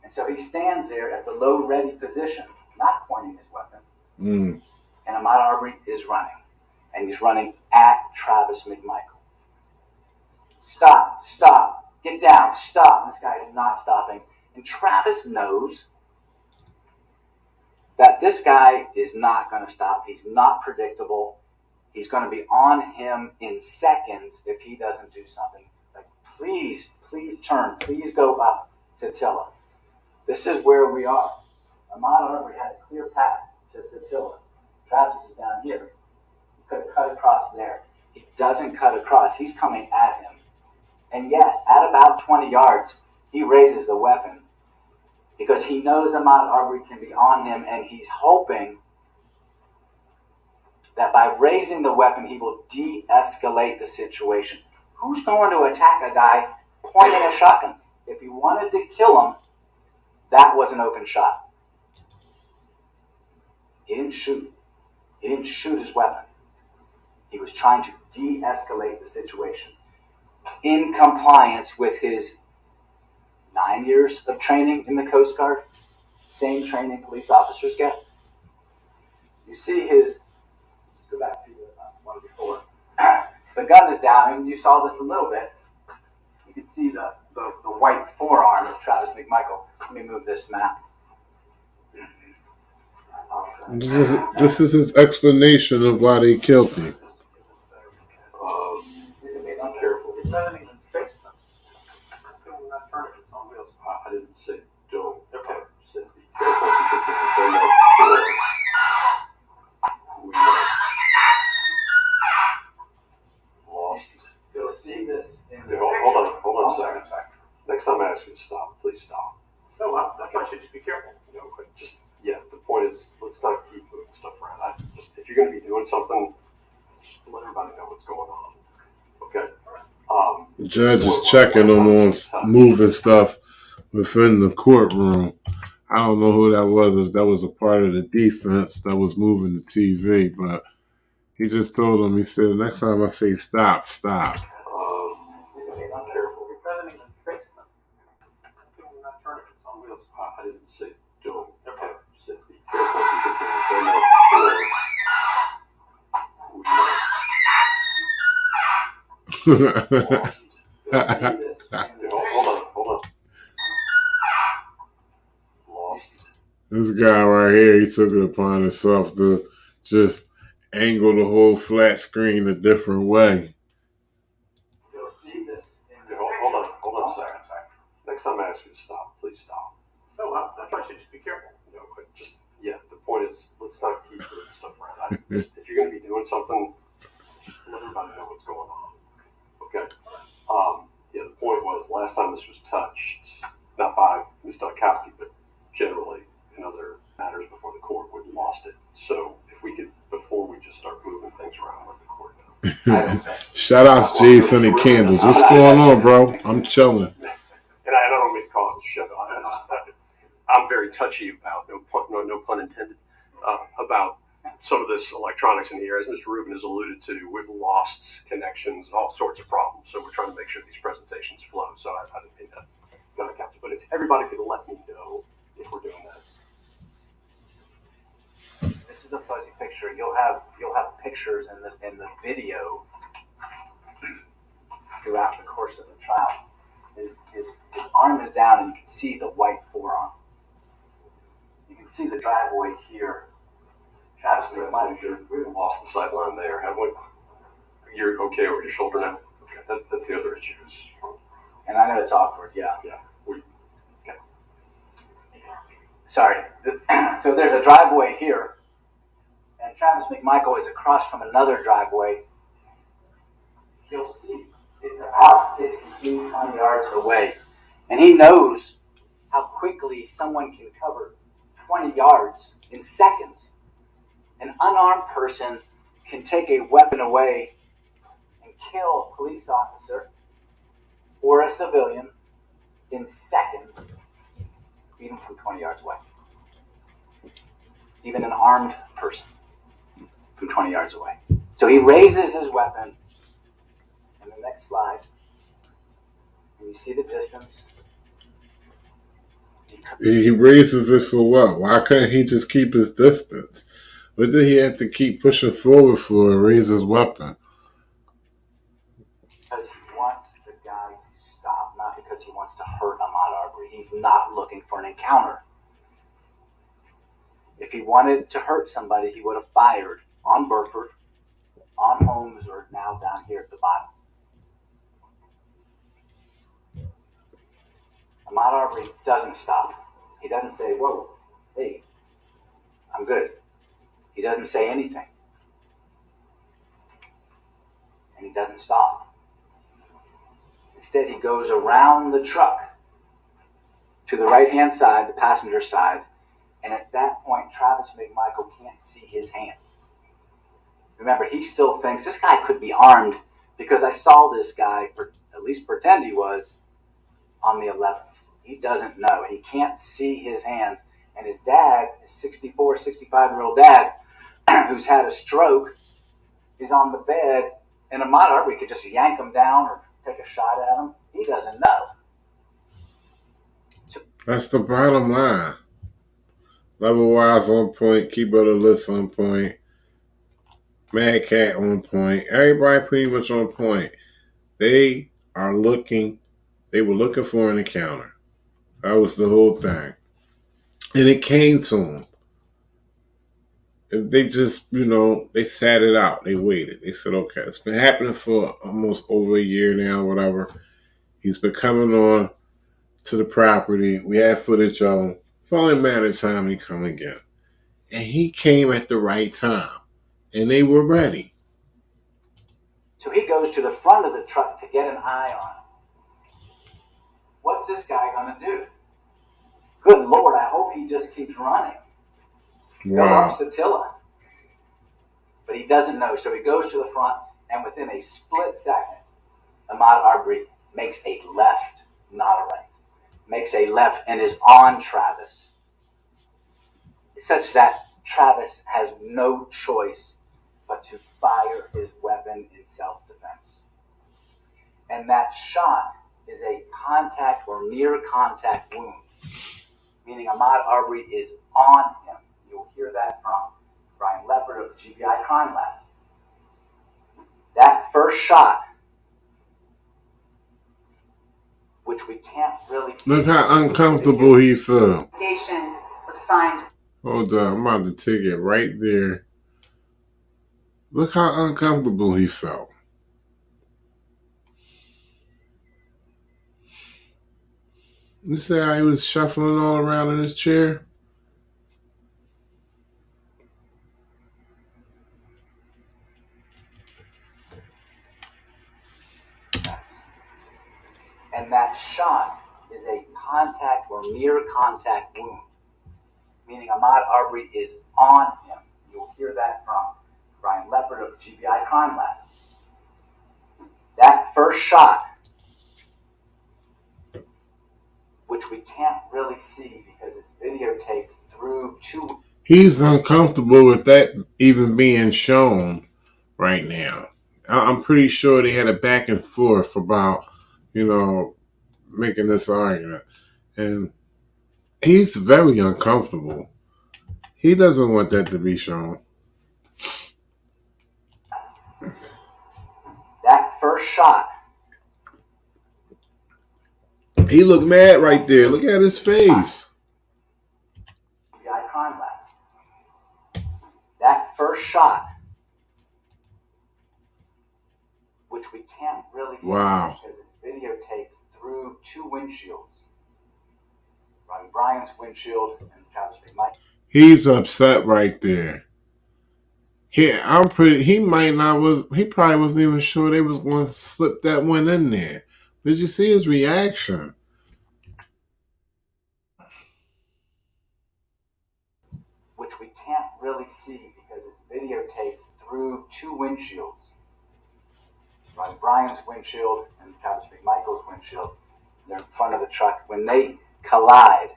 And so he stands there at the low ready position, not pointing his weapon. And Ahmaud Arbery is running. And he's running at Travis McMichael. Stop, stop, get down, stop. And this guy is not stopping. And Travis knows that this guy is not going to stop. He's not predictable. He's going to be on him in seconds if he doesn't do something. Like, please turn. Please go up, Satilla. This is where we are. Ahmaud Arbery had a clear path to Satilla. Travis is down here. He could have cut across there. He doesn't cut across. He's coming at him. And yes, at about 20 yards, he raises the weapon because he knows Ahmaud Arbery can be on him, and he's hoping that by raising the weapon, he will de-escalate the situation. Who's going to attack a guy pointing a shotgun? If he wanted to kill him, that was an open shot. He didn't shoot. He didn't shoot his weapon. He was trying to de-escalate the situation in compliance with his 9 years of training in the Coast Guard, same training police officers get. You see his, let's go back to the one before. The gun is down, and you saw this a little bit. You can see the white forearm of Travis McMichael. Let me move this map. This is his explanation of why they killed him. It doesn't even face them. I didn't say don't. Okay. I said be careful because we lost. You'll see this in this Hold on a second. Next time I ask you to stop, please stop. No, well, I should just be careful. The point is, let's not keep moving stuff around. If you're going to be doing something, just let everybody know what's going on. Okay. The judge is checking them on moving stuff within the courtroom. I don't know who that was, if that was a part of the defense that was moving the TV, but he just told them, he said, next time I say stop, stop. Be careful. It doesn't even face them. I didn't say don't. Okay. I said be careful because Hold on. Lost. This guy right here, he took it upon himself to just angle the whole flat screen a different way. You'll see this in this Hold on a second. Next time I ask you to stop, please stop. No, well, I should just be careful. The point is, let's not keep moving stuff around. If you're going to be doing something, just let everybody know what's going on. Okay. The point was, last time this was touched, not by Ms. Dudkowski, but generally in other matters before the court, we lost it. So if we could, before we just start moving things around, let the court know. Shout outs Jay Sunny Candles. What's going on, bro? I'm chilling. And I don't mean to call it shit. I'm very touchy about, no pun intended, about some of this electronics in here. As Mr. Rubin has alluded to, we've lost connections and all sorts of problems. So we're trying to make sure these presentations flow. So I didn't mean that. But if everybody could let me know if we're doing that. This is a fuzzy picture. You'll have pictures in the video throughout the course of the trial. His arm is down, and you can see the white forearm. You can see the driveway here. Travis, We've lost the sideline there, haven't we? You're okay over your shoulder now? Okay, that's the other issue. And I know it's awkward, yeah. Yeah. Okay. Sorry. So there's a driveway here, and Travis McMichael is across from another driveway. You'll see it's about 60 feet, 20 yards away. And he knows how quickly someone can cover 20 yards in seconds. An unarmed person can take a weapon away and kill a police officer or a civilian in seconds, even from 20 yards away. Even an armed person from 20 yards away. So he raises his weapon. In the next slide, and you see the distance. He raises it for what? Why couldn't he just keep his distance? What did he have to keep pushing forward for and raise his weapon? Because he wants the guy to stop, not because he wants to hurt Ahmaud Arbery. He's not looking for an encounter. If he wanted to hurt somebody, he would have fired on Burford on homes or now down here at the bottom. Ahmaud Arbery doesn't stop. He doesn't say, whoa, hey, I'm good. He doesn't say anything. And he doesn't stop. Instead, he goes around the truck to the right-hand side, the passenger side, and at that point, Travis McMichael can't see his hands. Remember, he still thinks this guy could be armed because I saw this guy, at least pretend he was, on the 11th. He doesn't know. He can't see his hands. And his dad, his 64, 65-year-old dad, who's had a stroke, is on the bed, and Ahmaud Arbery could just yank him down or take a shot at him. He doesn't know. That's the bottom line. Level Wise on point, Keyboard List on point, Mad Cat on point. Everybody pretty much on point. They were looking for an encounter. That was the whole thing. And it came to them. They just, they sat it out. They waited. They said, okay, it's been happening for almost over a year now, whatever. He's been coming on to the property. We have footage of him. It's only a matter of time he come again. And he came at the right time. And they were ready. So he goes to the front of the truck to get an eye on him. What's this guy going to do? Good Lord, I hope he just keeps running. Wow. Go up Satilla. But he doesn't know, so he goes to the front, and within a split second, Ahmaud Arbery makes a left, not a right. Makes a left and is on Travis. Such that Travis has no choice but to fire his weapon in self-defense. And that shot is a contact or near contact wound, meaning Ahmaud Arbery is on him. You'll hear that from Brian Leopard of the GBI Crime Lab. That first shot, which we can't really see. Look how uncomfortable he felt. Investigation was assigned. Hold on, I'm about to take it right there. Look how uncomfortable he felt. You see how he was shuffling all around in his chair? And that shot is a contact or near contact wound, meaning Ahmaud Arbery is on him. You'll hear that from Brian Leopard of the GBI Crime Lab. That first shot, which we can't really see because it's videotaped through two. He's uncomfortable with that even being shown right now. I'm pretty sure they had a back and forth about, making this argument. And he's very uncomfortable. He doesn't want that to be shown. That first shot. He looked mad right there. Look at his face. GBI Crime Lab. That first shot, which we can't really see Wow. because it's videotaped through two windshields. Brian's windshield and Travis McMichael. He's upset right there. He probably wasn't even sure they was going to slip that one in there. Did you see his reaction? Which we can't really see because it's videotaped through two windshields. Brian's windshield and Travis McMichael's windshield. They're in front of the truck. When they collide,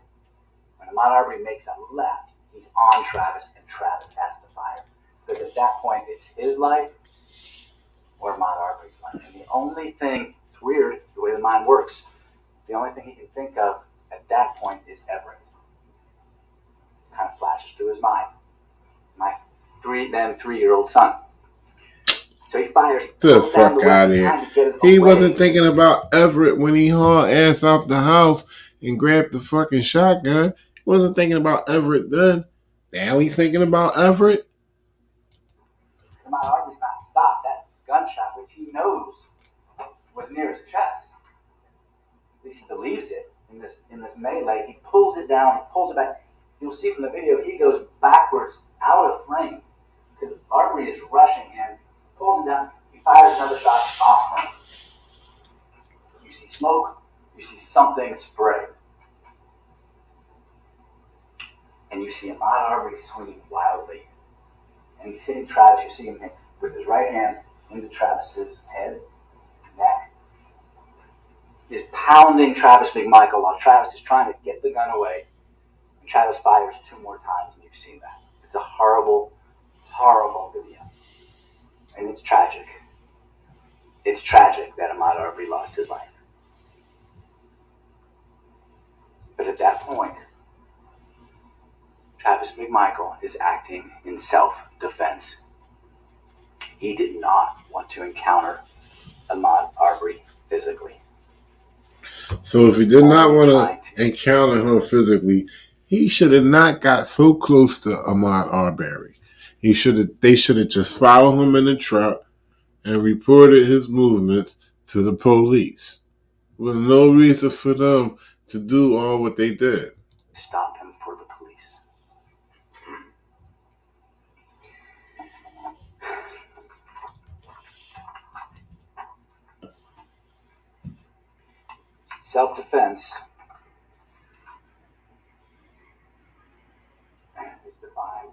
when Ahmaud Arbery makes a left, he's on Travis, and Travis has to fire. Because at that point, it's his life or Ahmaud Arbery's life. And the only thing, it's weird the way the mind works, the only thing he can think of at that point is Everett. It kind of flashes through his mind. My 3-year-old son. So he fires. The fuck out of here. He wasn't thinking about Everett when he hauled ass out the house and grabbed the fucking shotgun. He wasn't thinking about Everett then. Now he's thinking about Everett. Ahmaud Arbery's not stopped. nose was near his chest. At least he believes it. In this melee, he pulls it down, he pulls it back. You'll see from the video, he goes backwards out of frame because Arbery is rushing him, pulls it down, he fires another shot off frame. You see smoke, you see something spray. And you see Ahmaud Arbery swinging wildly. And he's hitting Travis. You see him hit with his right hand into Travis's head, neck. He's pounding Travis McMichael while Travis is trying to get the gun away. And Travis fires 2 more times, and you've seen that. It's a horrible, horrible video. And it's tragic. It's tragic that Ahmaud Arbery lost his life. But at that point, Travis McMichael is acting in self-defense. He did not want to encounter Ahmaud Arbery physically. So if he did not want to encounter him physically, he should have not got so close to Ahmaud Arbery. They should have just followed him in the truck and reported his movements to the police. With no reason for them to do all what they did. Stop him for the police. Self-defense is defined,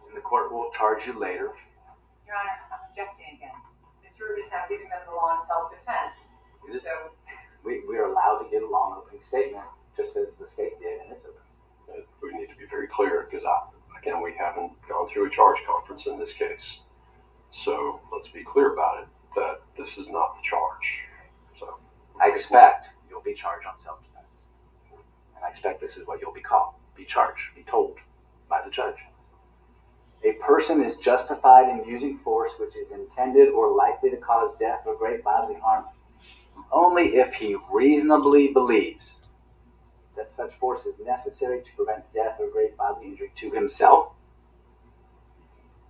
and the court will charge you later. Your Honor, objecting again. Mr. Root is now giving them the law in self-defense. So we are allowed to give a long opening statement, just as the state did in its opening. We need to be very clear because, again, we haven't gone through a charge conference in this case. So let's be clear about it, that this is not the charge. So I expect you'll be charged on self-defense. And I expect this is what you'll be called, be charged, be told by the judge. A person is justified in using force which is intended or likely to cause death or great bodily harm only if he reasonably believes that such force is necessary to prevent death or great bodily injury to himself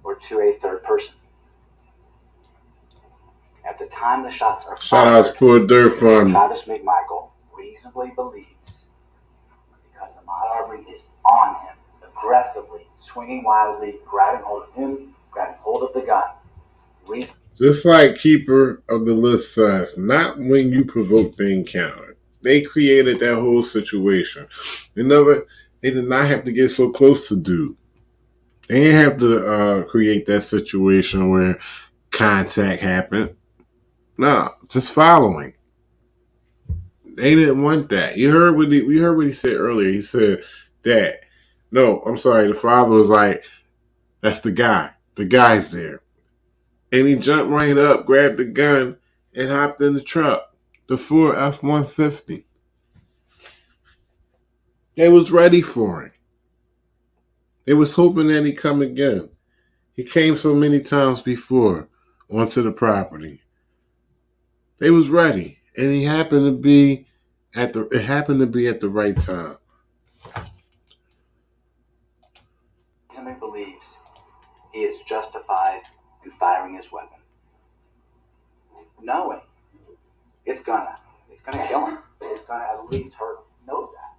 or to a third person. At the time the shots are fired, Poor Dirt Farmer. Travis McMichael reasonably believes, because Ahmaud Arbery is on him, aggressively, swinging wildly, grabbing hold of him, grabbing hold of the gun. Just like Keeper of the List says, not when you provoke the encounter. They created that whole situation. They did not have to get so close to dude. They didn't have to create that situation where contact happened. No, just following. They didn't want that. We heard what he said earlier. He said that. No, I'm sorry. The father was like, "That's the guy. The guy's there." And he jumped right up, grabbed the gun, and hopped in the truck. The Ford F-150. They was ready for him. They was hoping that he'd come again. He came so many times before onto the property. They was ready, and it happened to be at the right time. Somebody believes he is justified in firing his weapon, knowing it's gonna kill him. It's gonna at least hurt him. Knows that.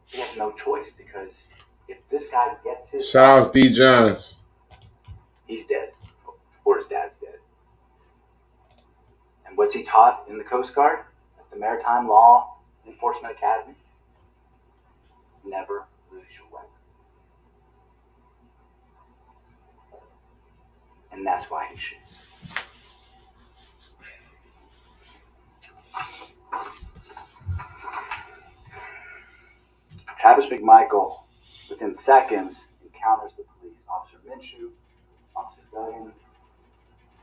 He has no choice, because if this guy gets his Shout out D. Johns. he's dead, or his dad's dead. And what's he taught in the Coast Guard, at the Maritime Law Enforcement Academy? Never lose your weapon. And that's why he shoots. Travis McMichael, within seconds, encounters the police. Officer Minshew, Officer Duggan.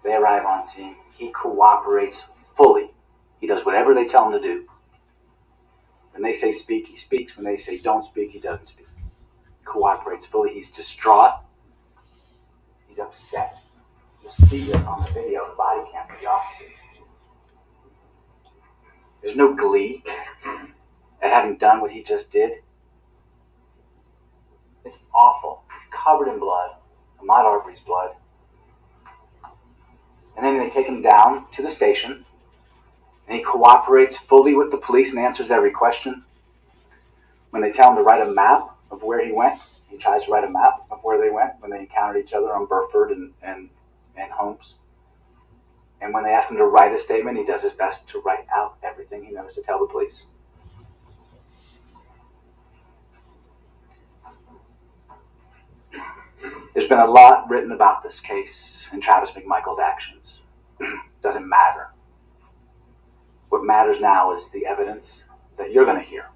They arrive on scene. He cooperates fully. He does whatever they tell him to do. When they say speak, he speaks. When they say don't speak, he doesn't speak. He cooperates fully. He's distraught. He's upset. You'll see this on the video, the body cam of the officer. There's no glee at having done what he just did. It's awful. He's covered in blood. Ahmaud Arbery's blood. And then they take him down to the station, and he cooperates fully with the police and answers every question. When they tell him to write a map of where he went, he tries to write a map of where they went when they encountered each other on Burford and Holmes. And when they ask him to write a statement, he does his best to write out everything he knows to tell the police. There's been a lot written about this case and Travis McMichael's actions. Doesn't matter. What matters now is the evidence that you're going to hear,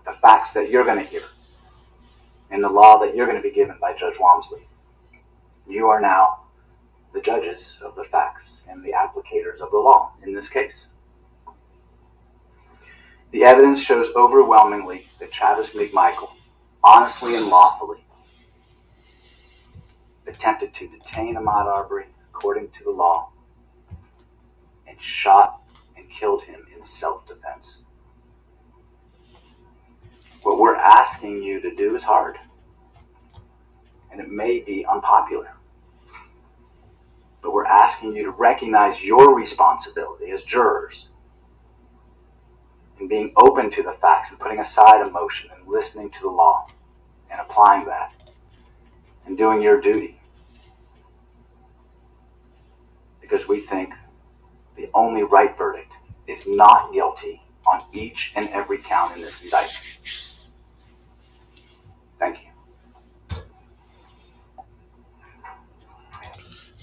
the facts that you're going to hear, and the law that you're going to be given by Judge Walmsley. You are now the judges of the facts and the applicators of the law in this case. The evidence shows overwhelmingly that Travis McMichael, honestly and lawfully, attempted to detain Ahmaud Arbery according to the law and shot and killed him in self-defense. What we're asking you to do is hard, and it may be unpopular, but we're asking you to recognize your responsibility as jurors in being open to the facts and putting aside emotion and listening to the law and applying that and doing your duty. Because we think the only right verdict is not guilty on each and every count in this indictment. Thank you.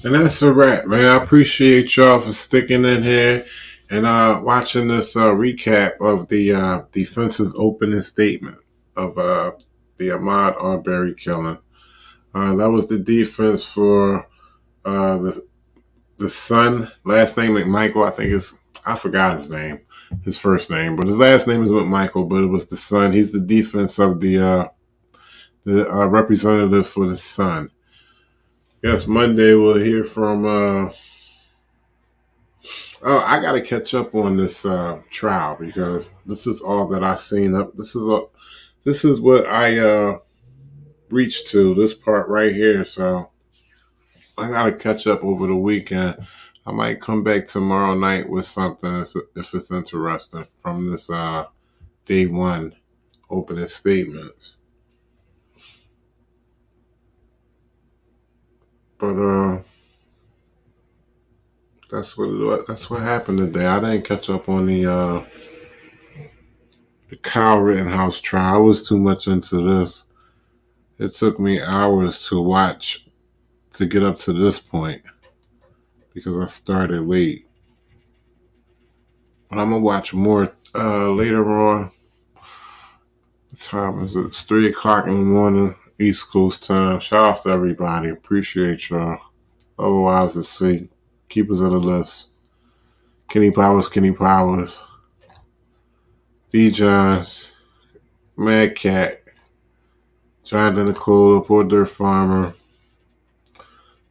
And that's a wrap, man. I appreciate y'all for sticking in here and watching this recap of the defense's opening statement of the Ahmaud Arbery killing. That was the defense for the son, last name McMichael. I forgot his name, his first name, but his last name is McMichael. But it was the son. He's the defense of the representative for the son. Yes, Monday we'll hear from. I got to catch up on this trial because this is all that I've seen up. This is what I reached to, this part right here. So I got to catch up over the weekend. I might come back tomorrow night with something if it's interesting from this day one opening statements. But that's what happened today. I didn't catch up on the Kyle Rittenhouse trial. I was too much into this. It took me hours to watch to get up to this point because I started late. But I'm gonna watch more later on. What time is it? It's 3 o'clock in the morning, East Coast time. Shout out to everybody. Appreciate y'all. Otherwise, let's see. Keep us on the list. Kenny Powers, D. Johns, Mad Cat, Jonathan Nicola, Poor Dirt Farmer,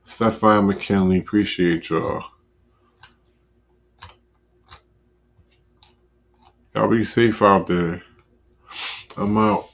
Stefan McKinley. Appreciate y'all. Y'all be safe out there. I'm out.